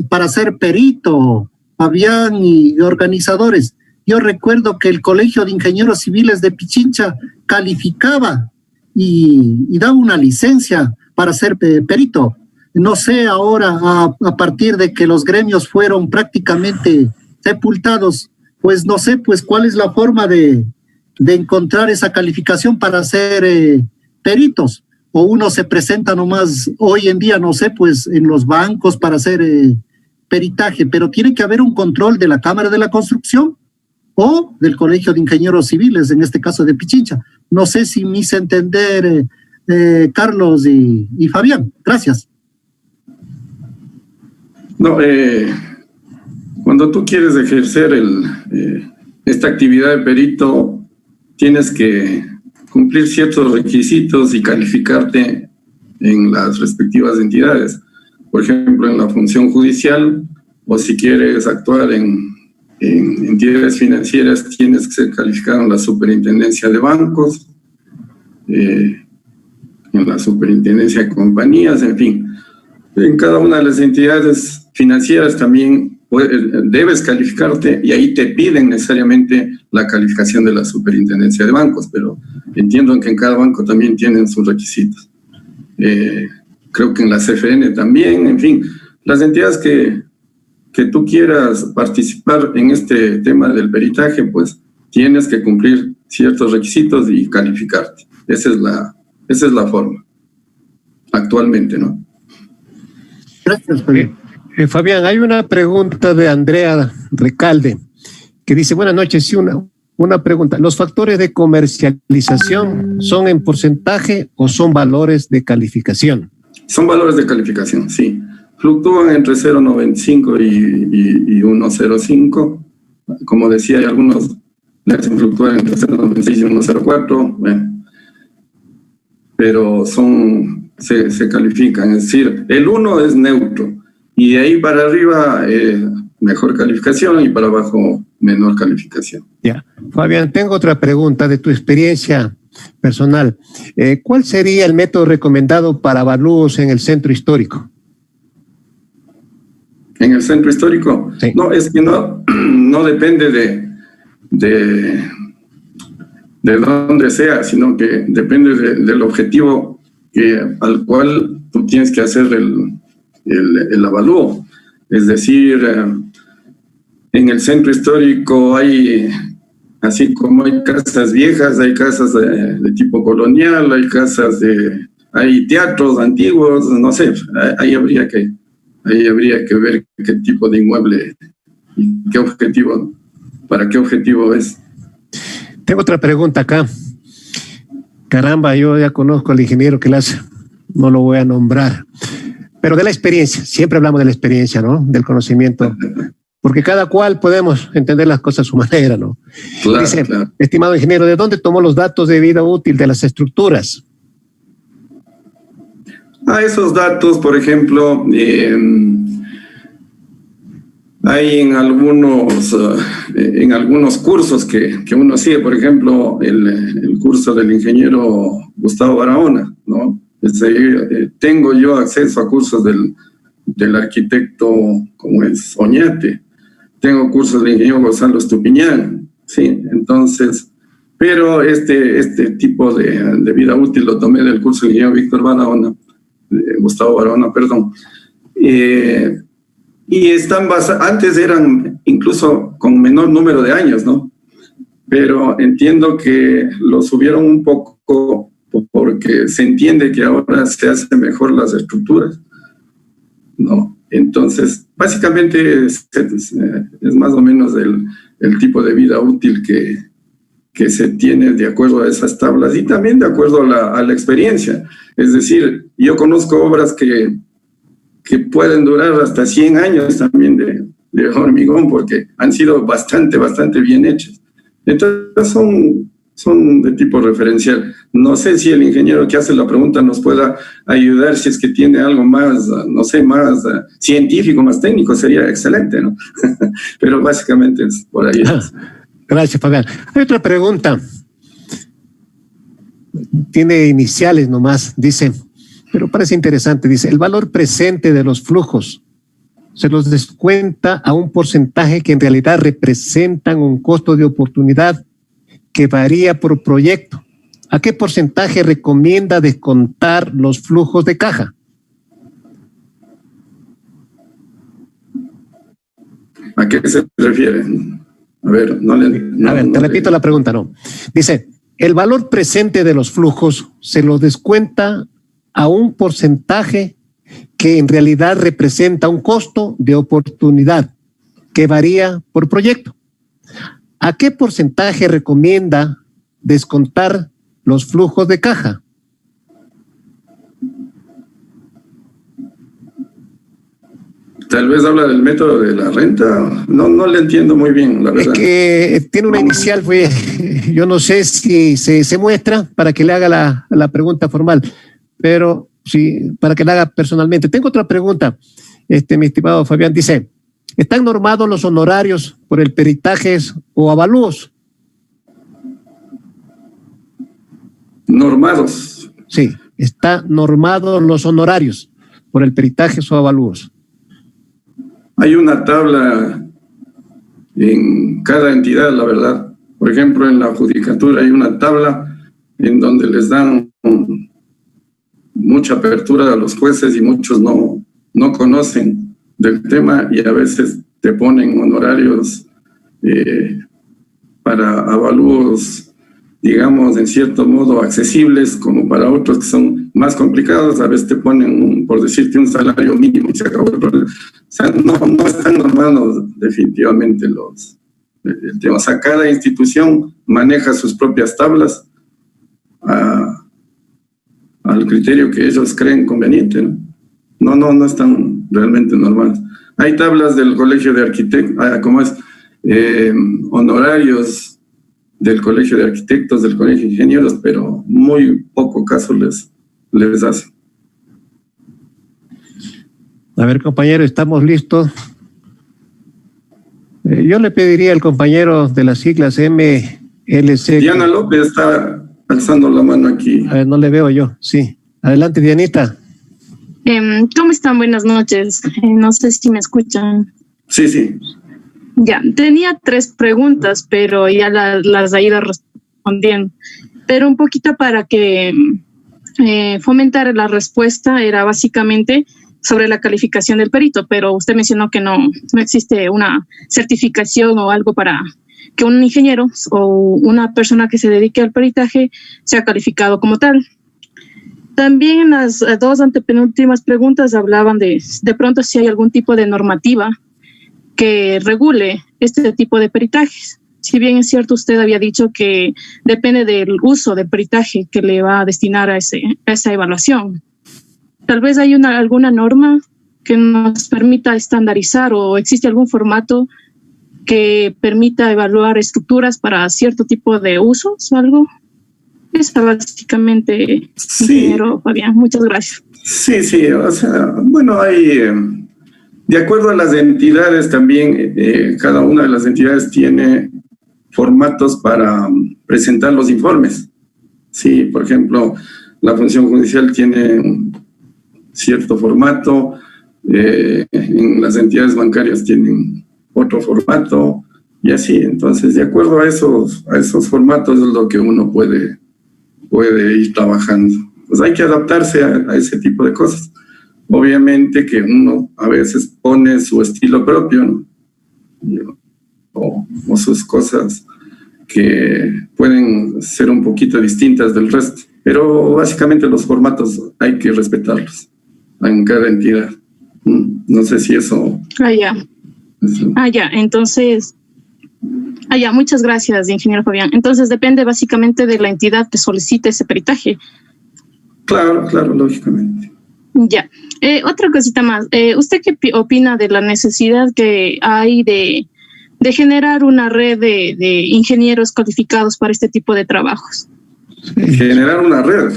S3: para ser perito, Fabián, y organizadores. Yo recuerdo que el Colegio de Ingenieros Civiles de Pichincha calificaba y daba una licencia para ser perito. No sé ahora, a partir de que los gremios fueron prácticamente sepultados, pues no sé pues cuál es la forma de encontrar esa calificación para ser peritos, o uno se presenta nomás hoy en día, no sé, pues en los bancos para hacer peritaje, pero tiene que haber un control de la Cámara de la Construcción o del Colegio de Ingenieros Civiles, en este caso de Pichincha. No sé si me hice entender, Carlos y Fabián. Gracias.
S1: No, cuando tú quieres ejercer esta actividad de perito, tienes que cumplir ciertos requisitos y calificarte en las respectivas entidades. Por ejemplo, en la función judicial, o si quieres actuar en entidades financieras, tienes que ser calificado en la superintendencia de bancos, en la superintendencia de compañías, en fin. En cada una de las entidades financieras también debes calificarte, y ahí te piden necesariamente la calificación de la superintendencia de bancos, pero entiendo que en cada banco también tienen sus requisitos. Creo que en la CFN también, en fin, las entidades que tú quieras participar en este tema del peritaje, pues tienes que cumplir ciertos requisitos y calificarte. Esa es la forma actualmente, ¿no?
S3: Gracias, Fabián.
S2: Fabián, hay una pregunta de Andrea Recalde que dice: buenas noches, sí, una pregunta. ¿Los factores de comercialización son en porcentaje o son valores de calificación? Son valores de calificación, sí. Fluctúan entre 0,95 y 1,05. Como decía, hay algunos le hacen fluctuar entre 0,96 y 1,04. Bueno, pero se califican. Es decir, el 1 es neutro, y de ahí para arriba mejor calificación, y para abajo menor calificación. Ya. Fabián, tengo otra pregunta de tu experiencia personal. ¿Cuál sería el método recomendado para avalúos en el centro histórico? ¿En el centro histórico? Sí. No, es que no depende de dónde sea, sino que depende del objetivo al cual tú tienes que hacer el avalúo. Es decir,
S1: en el centro histórico hay, así como hay casas viejas, hay casas de tipo colonial, hay teatros antiguos, no sé, ahí habría que ver qué tipo de inmueble y qué objetivo, para qué objetivo es.
S2: Tengo otra pregunta acá. Caramba, yo ya conozco al ingeniero que la hace, no lo voy a nombrar, pero de la experiencia, siempre hablamos de la experiencia, ¿no? Del conocimiento, porque cada cual podemos entender las cosas a su manera, ¿no?
S1: Claro,
S2: dice,
S1: claro.
S2: Estimado ingeniero, ¿de dónde tomó los datos de vida útil de las estructuras?
S1: Esos datos, por ejemplo, hay en algunos cursos que uno sigue, por ejemplo, el curso del ingeniero Gustavo Barahona, ¿no? Tengo yo acceso a cursos del arquitecto, como es Oñate, tengo cursos del ingeniero Gonzalo Estupiñán, ¿sí? Entonces, pero este tipo de vida útil lo tomé del curso del ingeniero Víctor Barahona, Gustavo Barahona, perdón. Y antes eran incluso con menor número de años, ¿no? Pero entiendo que lo subieron un poco porque se entiende que ahora se hacen mejor las estructuras, ¿no? Entonces, básicamente es más o menos el tipo de vida útil que se tiene de acuerdo a esas tablas y también de acuerdo a la experiencia. Es decir, yo conozco obras que pueden durar hasta 100 años también de hormigón porque han sido bastante bien hechas. Entonces son de tipo referencial. No sé si el ingeniero que hace la pregunta nos pueda ayudar, si es que tiene algo más, no sé, más científico, más técnico, sería excelente, ¿no? Pero básicamente es por ahí.
S2: Gracias, Fabián. Hay otra pregunta. Tiene iniciales nomás, dice, pero parece interesante, dice, el valor presente de los flujos se los descuenta a un porcentaje que en realidad representan un costo de oportunidad que varía por proyecto. ¿A qué porcentaje recomienda descontar los flujos de caja?
S1: ¿A qué se refiere? A ver,
S2: te repito la pregunta, no. Dice, el valor presente de los flujos se lo descuenta a un porcentaje que en realidad representa un costo de oportunidad que varía por proyecto. ¿A qué porcentaje recomienda descontar los flujos de caja?
S1: Tal vez habla del método de la renta. No le entiendo muy bien, la verdad.
S2: Es que tiene una inicial, yo no sé si se muestra para que le haga la pregunta formal, pero sí, para que la haga personalmente. Tengo otra pregunta, mi estimado Fabián. Dice, ¿están normados los honorarios por el peritajes o avalúos?
S1: Normados.
S2: Sí, ¿están normados los honorarios por el peritajes o avalúos?
S1: Hay una tabla en cada entidad, la verdad. Por ejemplo, en la judicatura hay una tabla en donde les dan mucha apertura a los jueces y muchos no conocen del tema y a veces te ponen honorarios para avalúos, digamos, en cierto modo accesibles, como para otros que son más complicados. A veces te ponen, por decirte, un salario mínimo y se acabó el problema. O sea, no están normados definitivamente el tema. O sea, cada institución maneja sus propias tablas al criterio que ellos creen conveniente, ¿no? No están realmente normadas. Hay tablas del Colegio de Arquitectos, ¿cómo es? Honorarios del Colegio de Arquitectos, del Colegio de Ingenieros, pero muy poco caso les hace.
S2: A ver, compañero, ¿estamos listos? Yo le pediría al compañero de las siglas MLC.
S1: Diana López está alzando la mano aquí.
S2: A ver, no le veo yo, sí. Adelante, Dianita.
S4: ¿Cómo están? Buenas noches. No sé si me escuchan.
S1: Sí.
S4: Ya, tenía 3 preguntas, pero ya las he ido respondiendo. Pero un poquito para que fomentar la respuesta era básicamente sobre la calificación del perito, pero usted mencionó que no existe una certificación o algo para que un ingeniero o una persona que se dedique al peritaje sea calificado como tal. También en las dos antepenúltimas preguntas hablaban de pronto si hay algún tipo de normativa que regule este tipo de peritajes. Si bien es cierto, usted había dicho que depende del uso del peritaje que le va a destinar a esa evaluación. Tal vez hay alguna norma que nos permita estandarizar o existe algún formato que permita evaluar estructuras para cierto tipo de usos o algo. Está básicamente, ingeniero Fabián. Muchas gracias.
S1: Sí, o sea, bueno, hay, de acuerdo a las entidades también, cada una de las entidades tiene formatos para presentar los informes. Sí, por ejemplo, la función judicial tiene un cierto formato, en las entidades bancarias tienen otro formato y así. Entonces, de acuerdo a esos formatos es lo que uno puede ir trabajando. Pues hay que adaptarse a ese tipo de cosas. Obviamente que uno a veces pone su estilo propio, ¿no? O sus cosas que pueden ser un poquito distintas del resto. Pero básicamente los formatos hay que respetarlos en cada entidad. No sé si eso...
S4: Entonces... muchas gracias, ingeniero Fabián. Entonces depende básicamente de la entidad que solicite ese peritaje.
S1: Claro, lógicamente.
S4: Ya. Otra cosita más. ¿Usted qué opina de la necesidad que hay de generar una red de ingenieros calificados para este tipo de trabajos?
S1: Generar una red.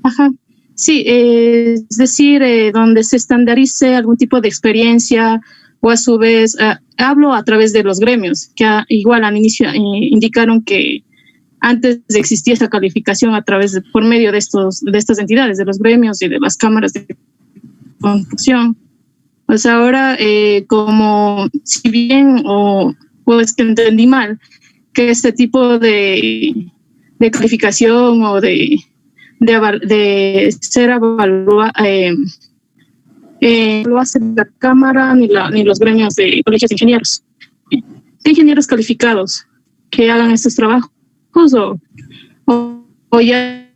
S4: Ajá. Sí, es decir, donde se estandarice algún tipo de experiencia o a su vez, hablo a través de los gremios, que igual al inicio indicaron que antes de existir esa calificación por medio de estas entidades, de los gremios y de las cámaras de construcción. Pues ahora, como si bien o pues que entendí mal, que este tipo de calificación o de ser evaluado, lo hace la Cámara ni los gremios de colegios de ingenieros. ¿Qué ingenieros calificados que hagan estos trabajos o ya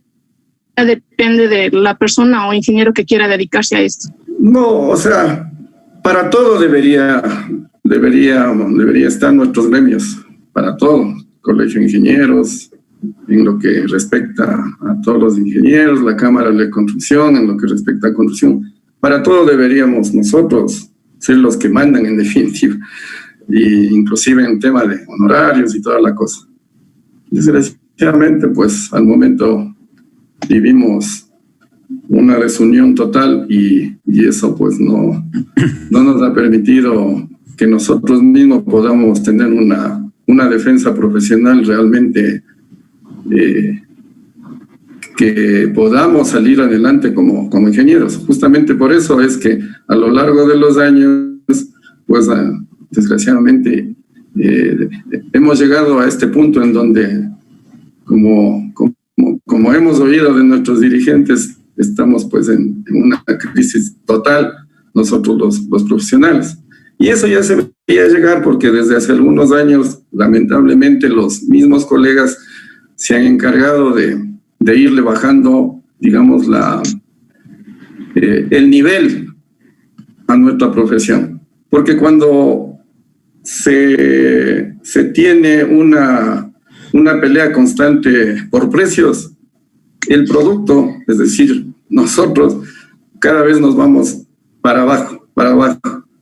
S4: depende de la persona o ingeniero que quiera dedicarse a esto?
S1: No, o sea, para todo debería estar nuestros gremios, para todo, colegio de ingenieros, en lo que respecta a todos los ingenieros, la Cámara de Construcción, en lo que respecta a construcción. Para todo deberíamos nosotros ser los que mandan en definitiva, y inclusive en tema de honorarios y toda la cosa. Desgraciadamente, pues al momento vivimos una desunión total y eso pues no nos ha permitido que nosotros mismos podamos tener una defensa profesional realmente que podamos salir adelante como ingenieros. Justamente por eso es que a lo largo de los años, pues desgraciadamente hemos llegado a este punto en donde, como hemos oído de nuestros dirigentes, estamos pues en una crisis total, nosotros los profesionales. Y eso ya se veía llegar porque desde hace algunos años, lamentablemente, los mismos colegas se han encargado de irle bajando, digamos, el nivel a nuestra profesión. Porque cuando se tiene una pelea constante por precios, el producto, es decir, nosotros cada vez nos vamos para abajo.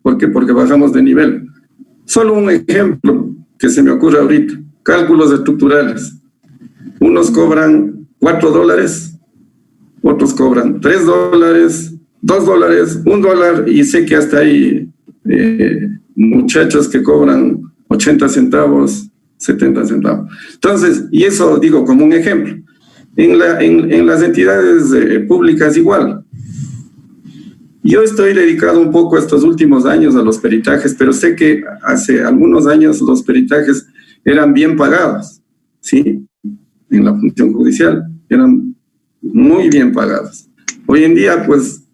S1: ¿Por qué? Porque bajamos de nivel. Solo un ejemplo que se me ocurre ahorita, cálculos estructurales. Unos cobran $4, otros cobran $3, $2, $1, y sé que hasta hay muchachos que cobran 80 centavos, 70 centavos. Entonces, y eso digo como un ejemplo. En las entidades públicas igual. Yo estoy dedicado un poco estos últimos años a los peritajes, pero sé que hace algunos años los peritajes eran bien pagados, ¿sí? En la función judicial eran muy bien pagados. Hoy en día, pues,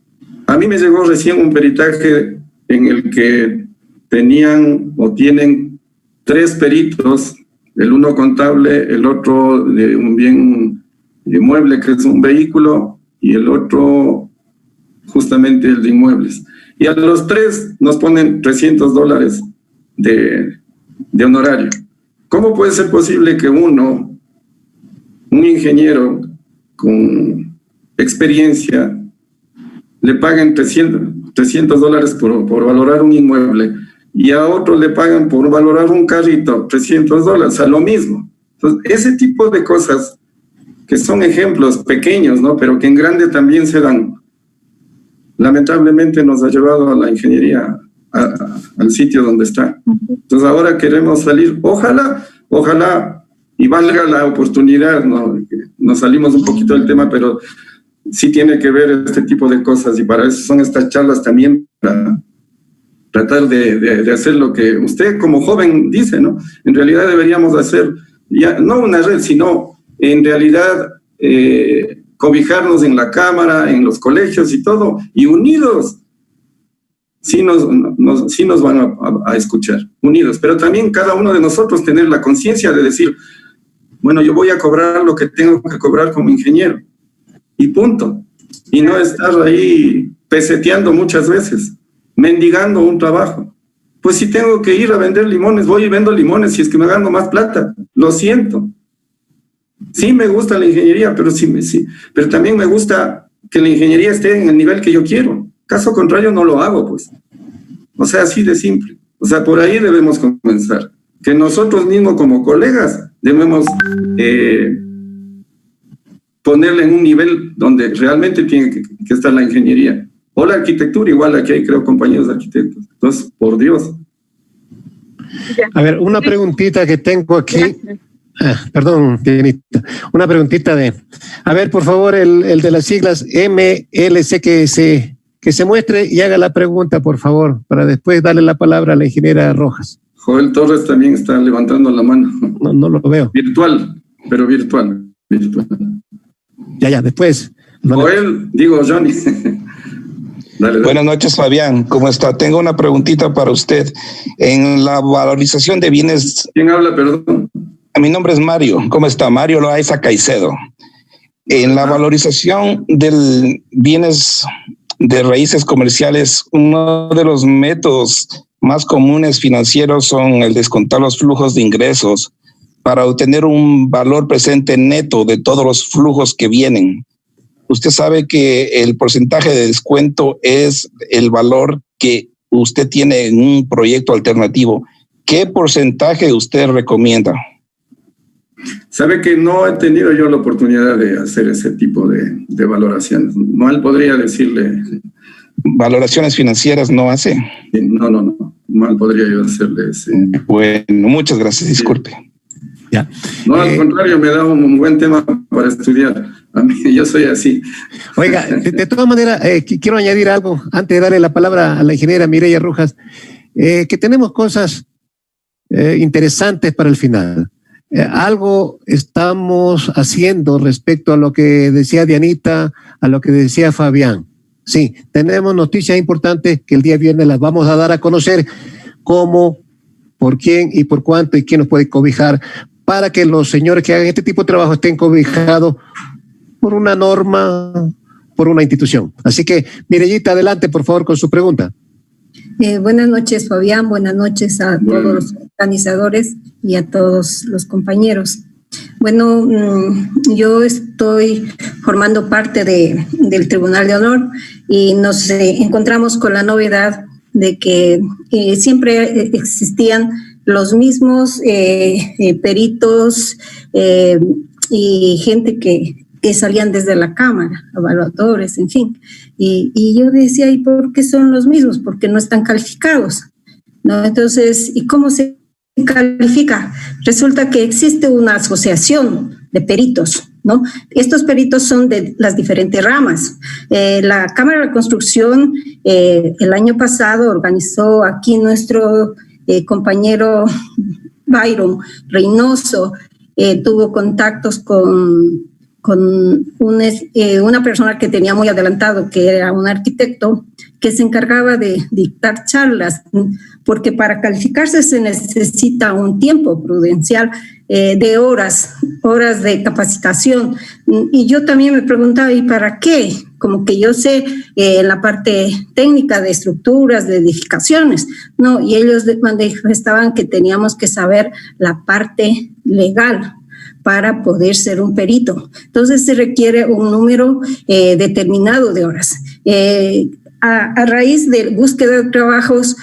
S1: A mí me llegó recién un peritaje en el que tenían o tienen 3 peritos, el uno contable, el otro de un bien inmueble que es un vehículo y el otro justamente el de inmuebles. Y a los 3 nos ponen $300 de honorario. ¿Cómo puede ser posible que un ingeniero con experiencia, le paguen $300 por valorar un inmueble y a otro le pagan por valorar un carrito $300, o sea, lo mismo? Entonces, ese tipo de cosas que son ejemplos pequeños, ¿no? Pero que en grande también se dan, lamentablemente nos ha llevado a la ingeniería al sitio donde está. Entonces ahora queremos salir, ojalá, y valga la oportunidad, ¿no? Nos salimos un poquito del tema, pero sí tiene que ver este tipo de cosas, y para eso son estas charlas también, para tratar de hacer lo que usted como joven dice, ¿no? En realidad deberíamos hacer, ya no una red, sino en realidad cobijarnos en la cámara, en los colegios y todo, y unidos, sí nos van a escuchar, unidos, pero también cada uno de nosotros tener la conciencia de decir, bueno, yo voy a cobrar lo que tengo que cobrar como ingeniero, y punto, y no estar ahí peseteando muchas veces, mendigando un trabajo. Pues si tengo que ir a vender limones, voy y vendo limones si es que me gano más plata, lo siento. Sí me gusta la ingeniería, pero también me gusta que la ingeniería esté en el nivel que yo quiero. Caso contrario no lo hago, pues. O sea, así de simple. O sea, por ahí debemos comenzar. Que nosotros mismos como colegas debemos ponerle en un nivel donde realmente tiene que estar la ingeniería. O la arquitectura, igual aquí hay, creo, compañeros de arquitectos. Entonces, por Dios.
S2: A ver, una preguntita que tengo aquí. Perdón, Dianita. Una preguntita a ver, por favor, el de las siglas MLC que se muestre y haga la pregunta, por favor, para después darle la palabra a la ingeniera Rojas.
S1: Joel Torres también está levantando la mano.
S2: No lo veo.
S1: Virtual.
S2: Ya, después.
S1: Joel, digo Johnny. Dale.
S5: Buenas noches, Fabián. ¿Cómo está? Tengo una preguntita para usted. En la valorización de bienes...
S1: ¿Quién habla, perdón?
S5: Mi nombre es Mario. ¿Cómo está? Mario Loaiza Caicedo. En la valorización de bienes de raíces comerciales, uno de los métodos más comunes financieros son el descontar los flujos de ingresos para obtener un valor presente neto de todos los flujos que vienen. Usted sabe que el porcentaje de descuento es el valor que usted tiene en un proyecto alternativo. ¿Qué porcentaje usted recomienda?
S1: Sabe que no he tenido yo la oportunidad de hacer ese tipo de valoraciones. Mal podría decirle.
S5: ¿Valoraciones financieras no hace?
S1: No. Mal podría yo hacerle ese.
S5: Bueno, muchas gracias. Disculpe.
S2: Ya.
S1: No, al contrario, me da un buen tema para estudiar. A mí, yo soy así.
S2: Oiga, de todas maneras, quiero añadir algo antes de darle la palabra a la ingeniera Mireya Rojas, que tenemos cosas interesantes para el final. Algo estamos haciendo respecto a lo que decía Dianita, a lo que decía Fabián. Sí, tenemos noticias importantes que el día viernes las vamos a dar a conocer, cómo, por quién y por cuánto y quién nos puede cobijar, para que los señores que hagan este tipo de trabajo estén cobijados por una norma, por una institución. Así que, Mireyita, adelante, por favor, con su pregunta.
S6: Buenas noches, Fabián. Buenas noches a todos los organizadores y a todos los compañeros. Bueno, yo estoy formando parte del Tribunal de Honor y nos encontramos con la novedad de que siempre existían los mismos peritos y gente que salían desde la Cámara, evaluadores, en fin. Y yo decía, ¿y por qué son los mismos? Porque no están calificados, ¿no? Entonces, ¿y cómo se califica? Resulta que existe una asociación de peritos, ¿no? Estos peritos son de las diferentes ramas. La Cámara de Construcción el año pasado organizó aquí nuestro compañero Byron Reynoso, tuvo contactos con una persona que tenía muy adelantado, que era un arquitecto, que se encargaba de dictar charlas, porque para calificarse se necesita un tiempo prudencial de horas de capacitación. Y yo también me preguntaba, ¿y para qué? Como que yo sé la parte técnica de estructuras, de edificaciones, ¿no? Y ellos manifestaban que teníamos que saber la parte legal para poder ser un perito. Entonces se requiere un número determinado de horas. A raíz de búsqueda de trabajos,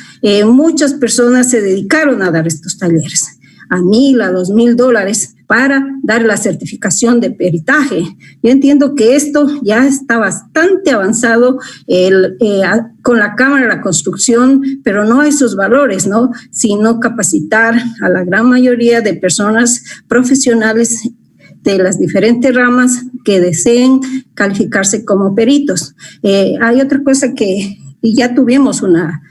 S6: muchas personas se dedicaron a dar estos talleres, a $1,000, a $2,000 para dar la certificación de peritaje. Yo entiendo que esto ya está bastante avanzado con la Cámara de la Construcción, pero no a esos valores, ¿no? Sino capacitar a la gran mayoría de personas profesionales de las diferentes ramas que deseen calificarse como peritos. Hay otra cosa que ya tuvimos una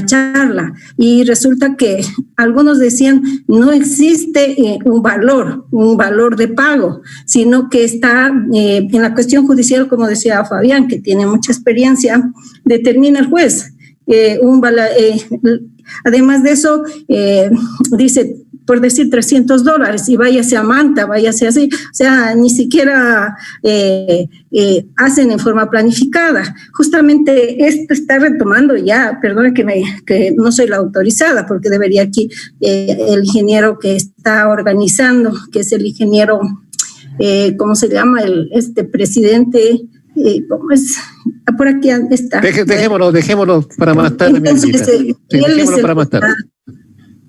S6: charla y resulta que algunos decían no existe un valor de pago, sino que está en la cuestión judicial, como decía Fabián, que tiene mucha experiencia, determina el juez. Además de eso, dice, por decir $300 y váyase a Manta, váyase así, o sea, ni siquiera hacen en forma planificada. Justamente esto está retomando ya, perdona que no soy la autorizada, porque debería aquí el ingeniero que está organizando, que es el ingeniero, ¿cómo se llama? Presidente, ¿cómo es? Por aquí está.
S2: Dejémoslo para más tarde.
S6: Entonces, él es para más tarde.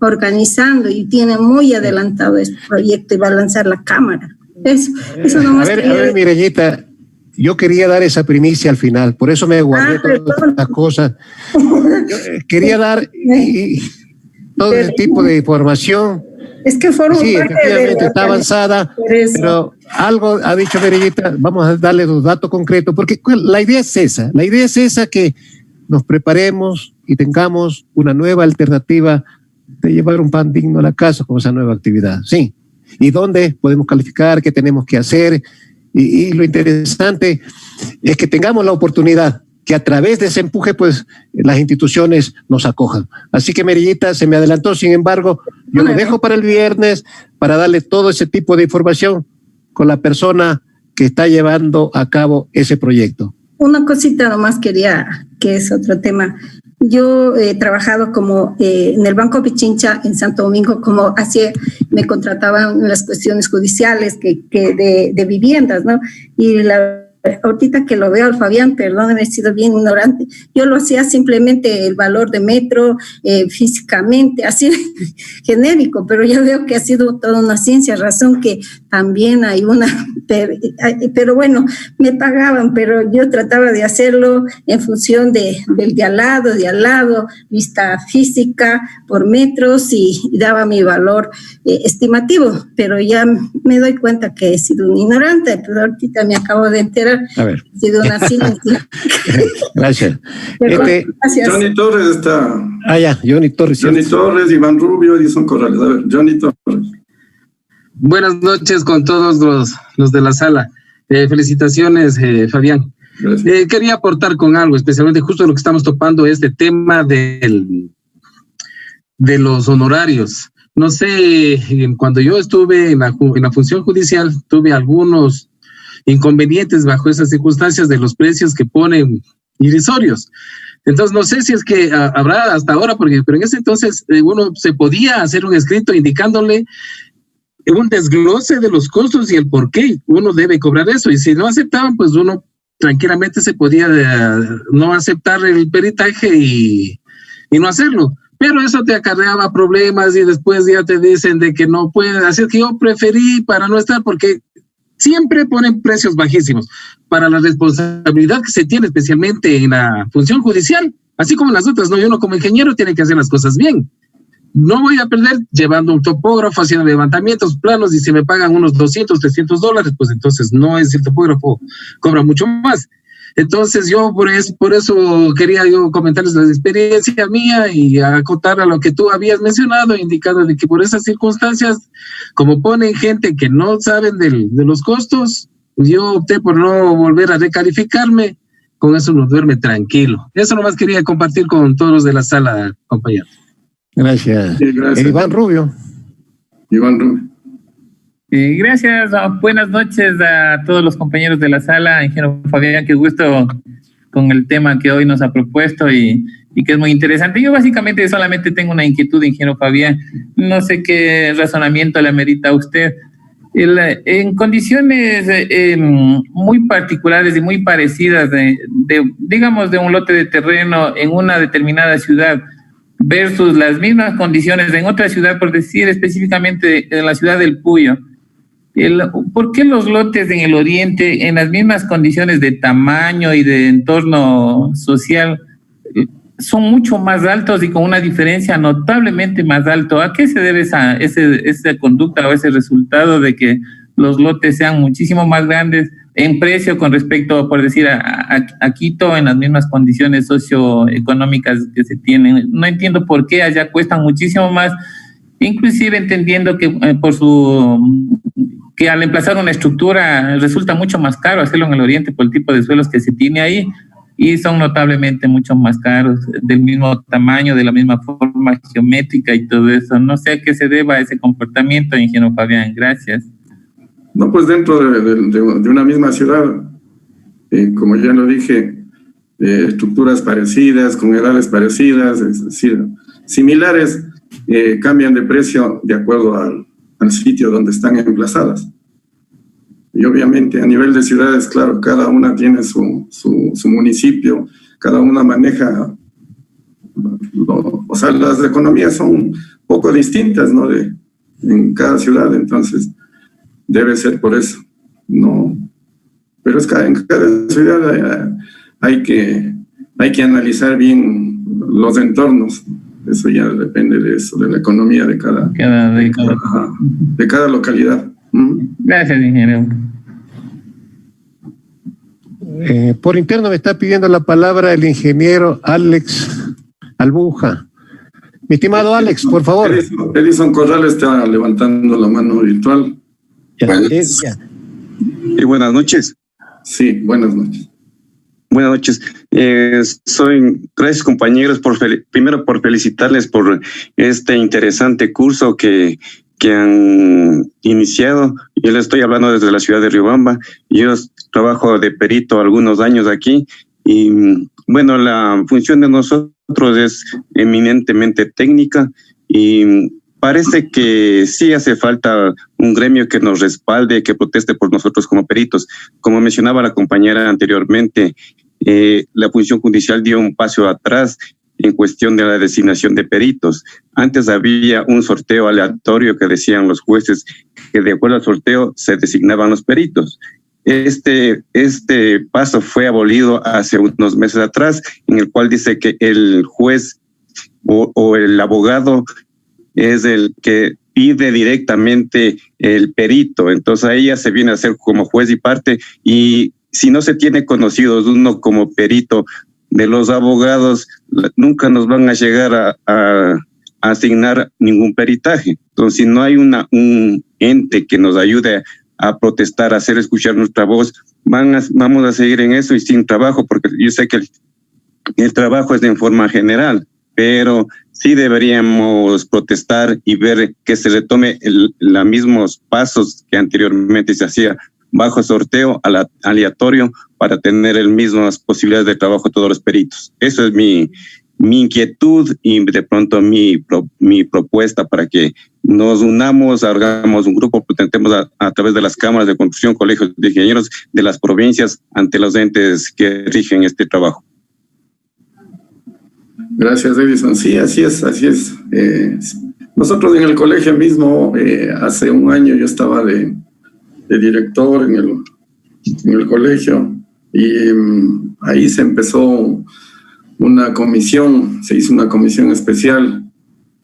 S6: Organizando y tiene muy adelantado este proyecto y va a lanzar la cámara. Eso nomás.
S2: A ver, Mireñita, yo quería dar esa primicia al final, por eso me guardé todas las cosas. Quería dar todo ese tipo de información.
S6: Es que forma
S2: sí,
S6: parte
S2: efectivamente está avanzada, pero algo ha dicho Mireñita, vamos a darle los datos concretos, porque la idea es esa, que nos preparemos y tengamos una nueva alternativa de llevar un pan digno a la casa con esa nueva actividad, sí. ¿Y dónde podemos calificar? ¿Qué tenemos que hacer? Y lo interesante es que tengamos la oportunidad que a través de ese empuje, pues, las instituciones nos acojan. Así que, Merillita, se me adelantó, sin embargo, yo lo dejo para el viernes para darle todo ese tipo de información con la persona que está llevando a cabo ese proyecto.
S6: Una cosita nomás quería, que es otro tema. Yo he trabajado como en el Banco Pichincha en Santo Domingo, como me contrataban en las cuestiones judiciales de viviendas, ¿no? Y ahorita que lo veo al Fabián, perdóneme, he sido bien ignorante, yo lo hacía simplemente el valor de metro, físicamente, así genérico, pero ya veo que ha sido toda una ciencia, razón que también hay pero bueno, me pagaban, pero yo trataba de hacerlo en función del de al lado, vista física por metros y daba mi valor estimativo, pero ya me doy cuenta que he sido un ignorante, pero ahorita me acabo de enterar.
S2: A ver.
S6: He sido una ciencia.
S2: Gracias.
S6: Gracias.
S1: Johnny Torres está.
S2: Johnny Torres.
S1: Johnny Torres, Iván Rubio, Edison Corrales. A ver, Johnny Torres.
S7: Buenas noches con todos los de la sala. Felicitaciones, Fabián. Quería aportar con algo, especialmente justo lo que estamos topando, este tema de los honorarios. No sé, cuando yo estuve en la función judicial, tuve algunos inconvenientes bajo esas circunstancias de los precios que ponen irrisorios. Entonces, no sé si es que habrá hasta ahora, pero en ese entonces uno se podía hacer un escrito indicándole un desglose de los costos y el por qué uno debe cobrar eso. Y si no aceptaban, pues uno tranquilamente se podía no aceptar el peritaje y no hacerlo. Pero eso te acarreaba problemas y después ya te dicen de que no puedes. Así que yo preferí para no estar, porque siempre ponen precios bajísimos para la responsabilidad que se tiene, especialmente en la función judicial, así como en las otras, ¿no? Y uno como ingeniero tiene que hacer las cosas bien. No voy a perder llevando un topógrafo, haciendo levantamientos, planos, y si me pagan unos $200, $300, pues entonces no es el topógrafo, cobra mucho más. Entonces yo por eso quería yo comentarles la experiencia mía y acotar a lo que tú habías mencionado, indicando de que por esas circunstancias, como ponen gente que no saben de los costos, yo opté por no volver a recalificarme, con eso uno duerme tranquilo. Eso nomás quería compartir con todos los de la sala, compañeros.
S2: Gracias.
S1: Sí, gracias.
S2: Iván Rubio.
S8: Gracias, buenas noches a todos los compañeros de la sala. Ingeniero Fabián, qué gusto con el tema que hoy nos ha propuesto y que es muy interesante. Yo básicamente solamente tengo una inquietud, ingeniero Fabián. No sé qué razonamiento le amerita a usted. En condiciones muy particulares y muy parecidas digamos, de un lote de terreno en una determinada ciudad versus las mismas condiciones en otra ciudad, por decir específicamente en la ciudad del Puyo, ¿por qué los lotes en el oriente, en las mismas condiciones de tamaño y de entorno social, son mucho más altos y con una diferencia notablemente más alto? ¿A qué se debe esa conducta o ese resultado de que los lotes sean muchísimo más grandes en precio con respecto, por decir, a Quito, en las mismas condiciones socioeconómicas que se tienen? No entiendo por qué allá cuestan muchísimo más, inclusive entendiendo que que al emplazar una estructura resulta mucho más caro hacerlo en el oriente por el tipo de suelos que se tiene ahí, y son notablemente mucho más caros, del mismo tamaño, de la misma forma geométrica y todo eso. No sé a qué se deba ese comportamiento, ingeniero Fabián. Gracias.
S1: No, pues dentro de una misma ciudad, como ya lo dije, estructuras parecidas, con edades parecidas, es decir, similares, cambian de precio de acuerdo al sitio donde están emplazadas. Y obviamente a nivel de ciudades, claro, cada una tiene su municipio, cada una maneja, o sea, las economías son un poco distintas, ¿no? En cada ciudad, entonces debe ser por eso, ¿no? Pero es que en cada ciudad hay que analizar bien los entornos. Eso ya depende de eso, de la economía de cada localidad.
S8: Gracias, ingeniero.
S2: Por interno me está pidiendo la palabra el ingeniero Alex Albuja. Mi estimado Alex, por favor.
S1: Edison Corral está levantando la mano virtual.
S9: Y buenas noches.
S1: Sí, buenas noches.
S9: Buenas noches. Gracias, compañeros, primero por felicitarles por este interesante curso que han iniciado. Yo les estoy hablando desde la ciudad de Riobamba. Yo trabajo de perito algunos años aquí y bueno, la función de nosotros es eminentemente técnica y parece que sí hace falta un gremio que nos respalde, que proteste por nosotros como peritos. Como mencionaba la compañera anteriormente, la función judicial dio un paso atrás en cuestión de la designación de peritos. Antes había un sorteo aleatorio que decían los jueces que de acuerdo al sorteo se designaban los peritos. Este paso fue abolido hace unos meses atrás, en el cual dice que el juez o el abogado es el que pide directamente el perito. Entonces ahí ya se viene a ser como juez y parte, y si no se tiene conocidos uno como perito de los abogados, nunca nos van a llegar a asignar ningún peritaje. Entonces, si no hay un ente que nos ayude a protestar, a hacer escuchar nuestra voz, vamos a seguir en eso y sin trabajo, porque yo sé que el trabajo es de forma general, pero sí deberíamos protestar y ver que se retome los mismos pasos que anteriormente se hacía, bajo sorteo aleatorio, para tener las mismas posibilidades de trabajo todos los peritos. Eso es mi inquietud y de pronto mi propuesta para que nos unamos, hagamos un grupo, presentemos a través de las cámaras de construcción, colegios de ingenieros de las provincias ante los entes que rigen este trabajo.
S1: Gracias, Edison. Sí, así es. Nosotros en el colegio mismo, hace un año yo estaba de director en el colegio y ahí se empezó una comisión, se hizo una comisión especial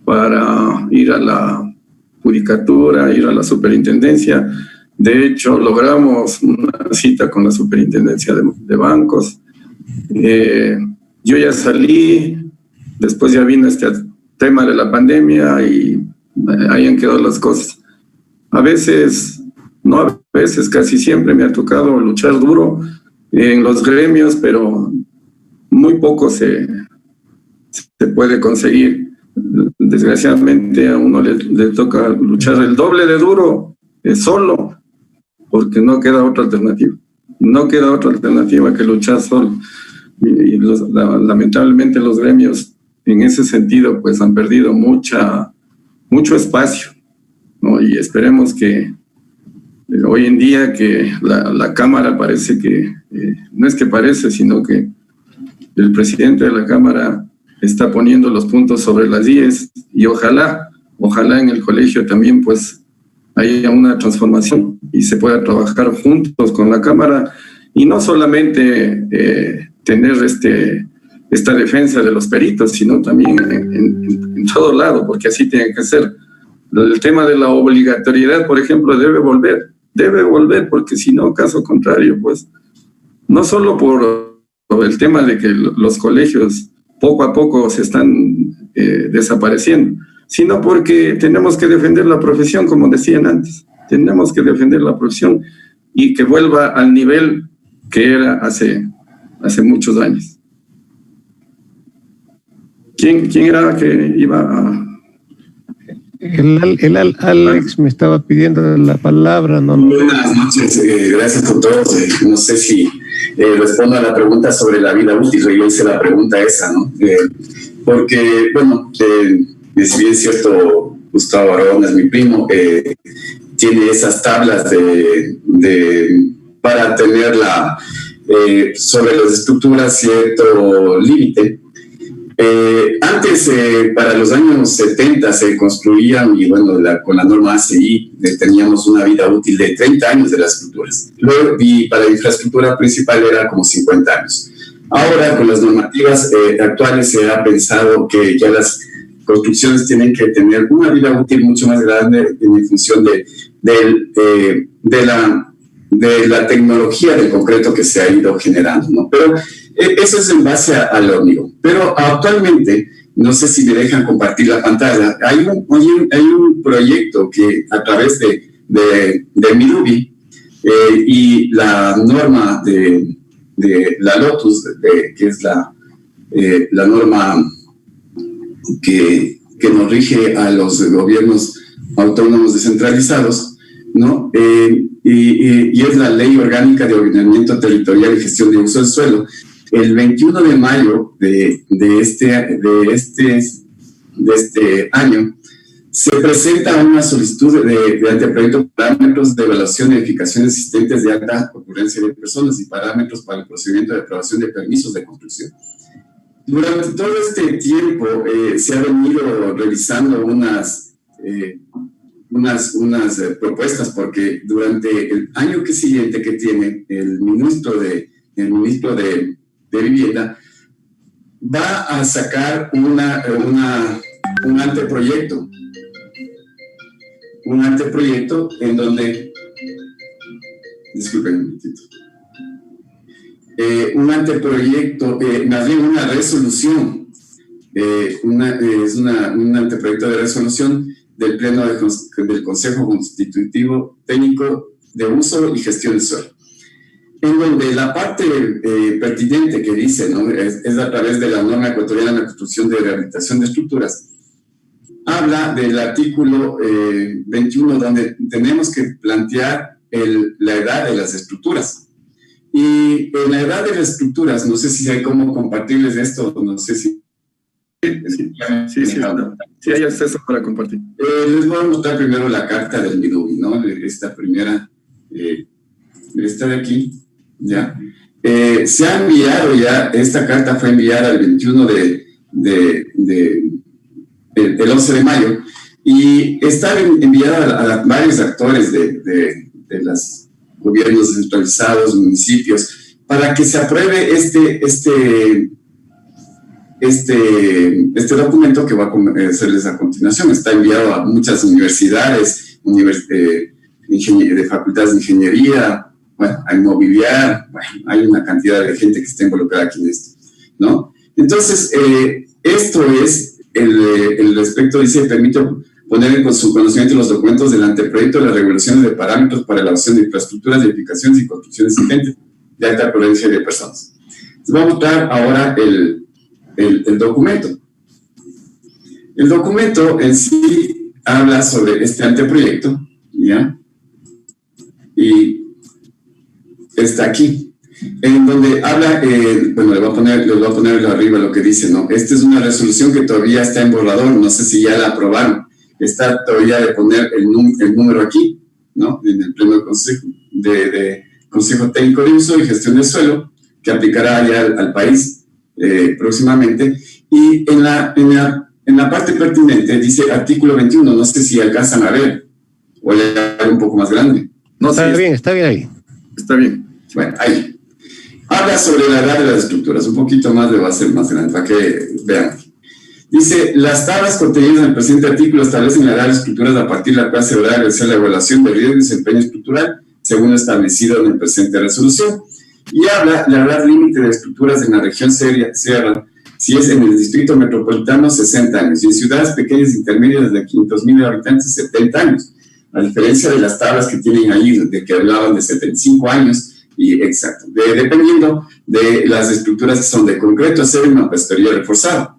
S1: para ir a la judicatura, ir a la superintendencia. De hecho, logramos una cita con la superintendencia de bancos. Yo ya salí, después ya vino este tema de la pandemia y ahí han quedado las cosas. A veces, no a veces, casi siempre me ha tocado luchar duro en los gremios, pero muy poco se puede conseguir. Desgraciadamente a uno le toca luchar el doble de duro solo, porque no queda otra alternativa. No queda otra alternativa que luchar solo. Y lamentablemente los gremios en ese sentido pues han perdido mucho espacio, ¿no? Y esperemos que hoy en día que la Cámara parece que, no es que parece, sino que el presidente de la Cámara está poniendo los puntos sobre las IES, y ojalá en el colegio también pues haya una transformación y se pueda trabajar juntos con la Cámara, y no solamente tener esta defensa de los peritos, sino también en todo lado, porque así tiene que ser. El tema de la obligatoriedad, por ejemplo, debe volver, porque si no, caso contrario, pues, no solo por el tema de que los colegios poco a poco se están desapareciendo, sino porque tenemos que defender la profesión, como decían antes. Tenemos que defender la profesión y que vuelva al nivel que era hace muchos años. ¿Quién era que iba a...?
S2: Alex me estaba pidiendo la palabra. No.
S10: Buenas noches, gracias a todos. No sé si respondo a la pregunta sobre la vida útil. Yo hice la pregunta esa, ¿no? Porque, bueno, si bien es cierto, Gustavo Aragón es mi primo, tiene esas tablas para tener sobre las estructuras cierto límite. Antes, para los años 70 se construían, y bueno, con la norma ACI teníamos una vida útil de 30 años de las estructuras. Luego, y para la infraestructura principal era como 50 años. Ahora, con las normativas actuales se ha pensado que ya las construcciones tienen que tener una vida útil mucho más grande en función de la tecnología del concreto que se ha ido generando, ¿no? Pero eso es en base al hormigón. Pero actualmente, no sé si me dejan compartir la pantalla, hay un proyecto que a través de Mirubi y la norma de la Lotus, que es la norma que nos rige a los gobiernos autónomos descentralizados, ¿no? Y es la Ley Orgánica de Ordenamiento Territorial y Gestión de Uso del Suelo. El 21 de mayo de este año se presenta una solicitud de anteproyecto parámetros de evaluación de edificaciones existentes de alta concurrencia de personas y parámetros para el procedimiento de aprobación de permisos de construcción. Durante todo este tiempo se ha venido realizando unas propuestas, porque durante el año siguiente que tiene el ministro de Vivienda va a sacar un anteproyecto en donde, disculpen un momentito, un anteproyecto, más bien una resolución, un anteproyecto de resolución del Pleno del Consejo Constitutivo Técnico de Uso y Gestión del Suelo, en donde la parte pertinente que dice, ¿no? es a través de la norma ecuatoriana de construcción de rehabilitación de estructuras, habla del artículo 21, donde tenemos que plantear la edad de las estructuras. Y en la edad de las estructuras, no sé si hay cómo compartirles esto, no sé si...
S1: Sí, hay acceso para compartir.
S10: Les voy a mostrar primero la carta del Mirubi, ¿no? Esta primera, esta de aquí, ¿ya? Se ha enviado ya, esta carta fue enviada el 21 el 11 de mayo, y está enviada a varios actores de los gobiernos descentralizados, municipios, para que se apruebe este documento que va a hacerles a continuación. Está enviado a muchas universidades, de facultades de ingeniería, bueno, a inmobiliar, bueno, hay una cantidad de gente que está involucrada aquí en esto, ¿no? Entonces, esto es el respecto, dice, permite poner en su conocimiento los documentos del anteproyecto de las regulaciones de parámetros para la elaboración de infraestructuras, edificaciones y construcciones existentes de alta proveniencia de personas. Entonces, voy a mostrar ahora el documento. El documento en sí habla sobre este anteproyecto, ¿ya? Y está aquí, en donde habla, bueno, les voy a poner arriba lo que dice, ¿no? Esta es una resolución que todavía está en borrador, no sé si ya la aprobaron, está todavía de poner el número aquí, ¿no? En el pleno consejo de Consejo Técnico de Uso y Gestión del Suelo, que aplicará ya al país próximamente, y en la parte pertinente dice artículo 21, no sé si alcanzan a ver, o algo un poco más grande. No,
S2: está bien ahí.
S10: Está bien. Bueno, ahí. Habla sobre la edad de las estructuras. Un poquito más le va a ser más grande para que vean. Dice, las tablas contenidas en el presente artículo establecen la edad de las estructuras a partir de la cual se deberá realizar la evaluación del riesgo y desempeño estructural según lo establecido en el presente resolución. Y habla la edad límite de estructuras en la región sierra, si es en el distrito metropolitano, 60 años, y en ciudades pequeñas e intermedias de 500,000 habitantes, 70 años. A diferencia de las tablas que tienen ahí, de que hablaban de 75 años, y exacto, dependiendo de las estructuras que son de concreto, acero y mampostería reforzada.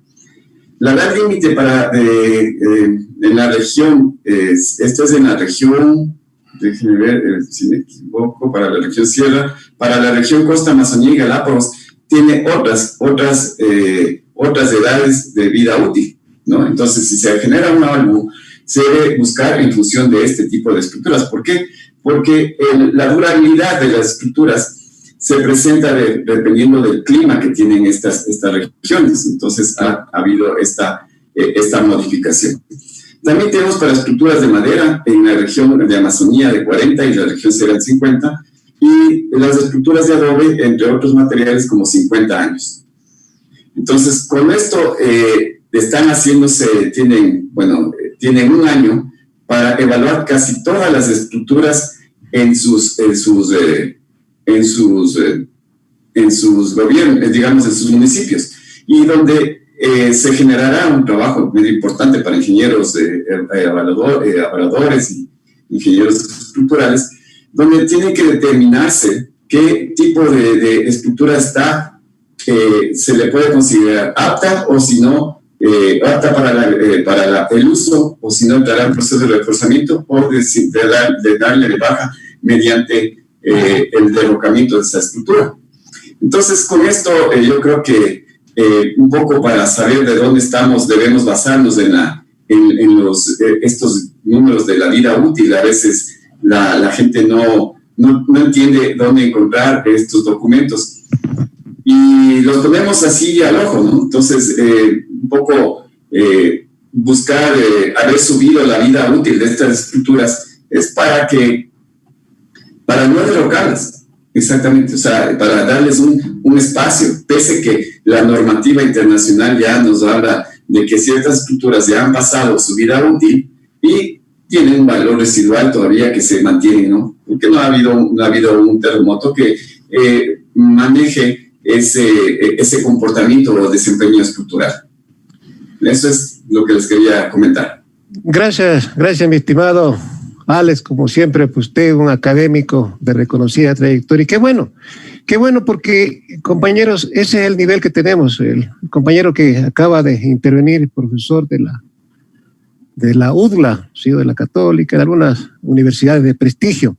S10: La edad límite en la región, esto es en la región, déjenme ver si me equivoco, para la región sierra, para la región costa, Amazonía y Galápagos, tiene otras edades de vida útil, ¿no? Entonces, si se genera un algo, se debe buscar en función de este tipo de estructuras. ¿Por qué? Porque la durabilidad de las estructuras se presenta dependiendo del clima que tienen estas regiones. Entonces, ha habido esta modificación. También tenemos para estructuras de madera en la región de Amazonía de 40 y la región sierra de 50, y las estructuras de adobe, entre otros materiales, como 50 años. Entonces, con esto están haciéndose, tienen un año para evaluar casi todas las estructuras en sus gobiernos, digamos, en sus municipios, y donde se generará un trabajo muy importante para ingenieros evaluadores y ingenieros estructurales, donde tiene que determinarse qué tipo de estructura se le puede considerar apta, o si no, apta para el uso, o si no, entrará en proceso de reforzamiento o de darle de baja mediante el derrocamiento de esa estructura. Entonces, con esto yo creo que un poco para saber de dónde estamos, debemos basarnos en estos números de la vida útil. A veces la gente no entiende dónde encontrar estos documentos y los ponemos así al ojo, ¿no? Entonces, un poco buscar haber subido la vida útil de estas estructuras es para no derrocarlas. Exactamente, o sea, para darles un espacio, pese que la normativa internacional ya nos habla de que ciertas estructuras ya han pasado su vida útil y tienen un valor residual todavía que se mantiene, ¿no? Porque no ha habido un terremoto que maneje ese comportamiento o desempeño estructural. Eso es lo que les quería comentar.
S2: Gracias, mi estimado Alex, como siempre, pues usted un académico de reconocida trayectoria. Y qué bueno porque, compañeros, ese es el nivel que tenemos. El compañero que acaba de intervenir, profesor de la UDLA, ¿sí? De la Católica, de algunas universidades de prestigio.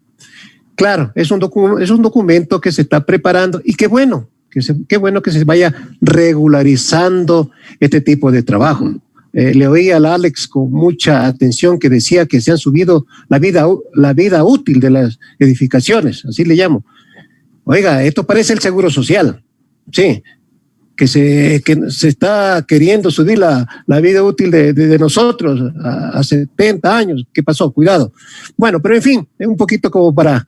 S2: Claro, es un documento que se está preparando, y qué bueno que se vaya regularizando este tipo de trabajo. Le oí al Alex con mucha atención que decía que se han subido la vida útil de las edificaciones, así le llamo. Oiga, esto parece el Seguro Social, sí, que se está queriendo subir la vida útil de nosotros a 70 años. ¿Qué pasó? Cuidado. Bueno, pero en fin, es un poquito como para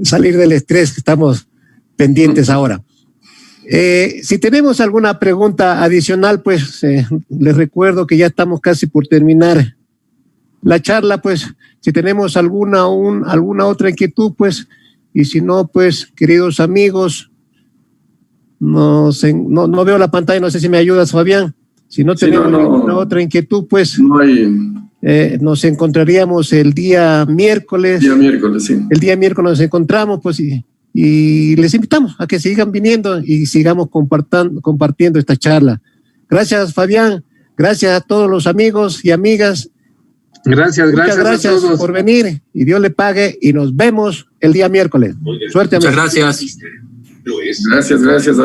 S2: salir del estrés que estamos pendientes ahora. Si tenemos alguna pregunta adicional, pues les recuerdo que ya estamos casi por terminar la charla. Pues si tenemos alguna otra inquietud, pues, y si no, pues, queridos amigos, no veo la pantalla, no sé si me ayudas, Fabián. Si no tenemos ninguna otra inquietud, pues nos encontraríamos el día miércoles.
S1: Día miércoles, sí.
S2: El día miércoles nos encontramos, pues, y les invitamos a que sigan viniendo y sigamos compartiendo esta charla. Gracias, Fabián. Gracias a todos los amigos y amigas.
S7: Gracias
S2: a todos por venir y Dios le pague y nos vemos el día miércoles. Suerte.
S11: Muchas gracias.
S1: Gracias.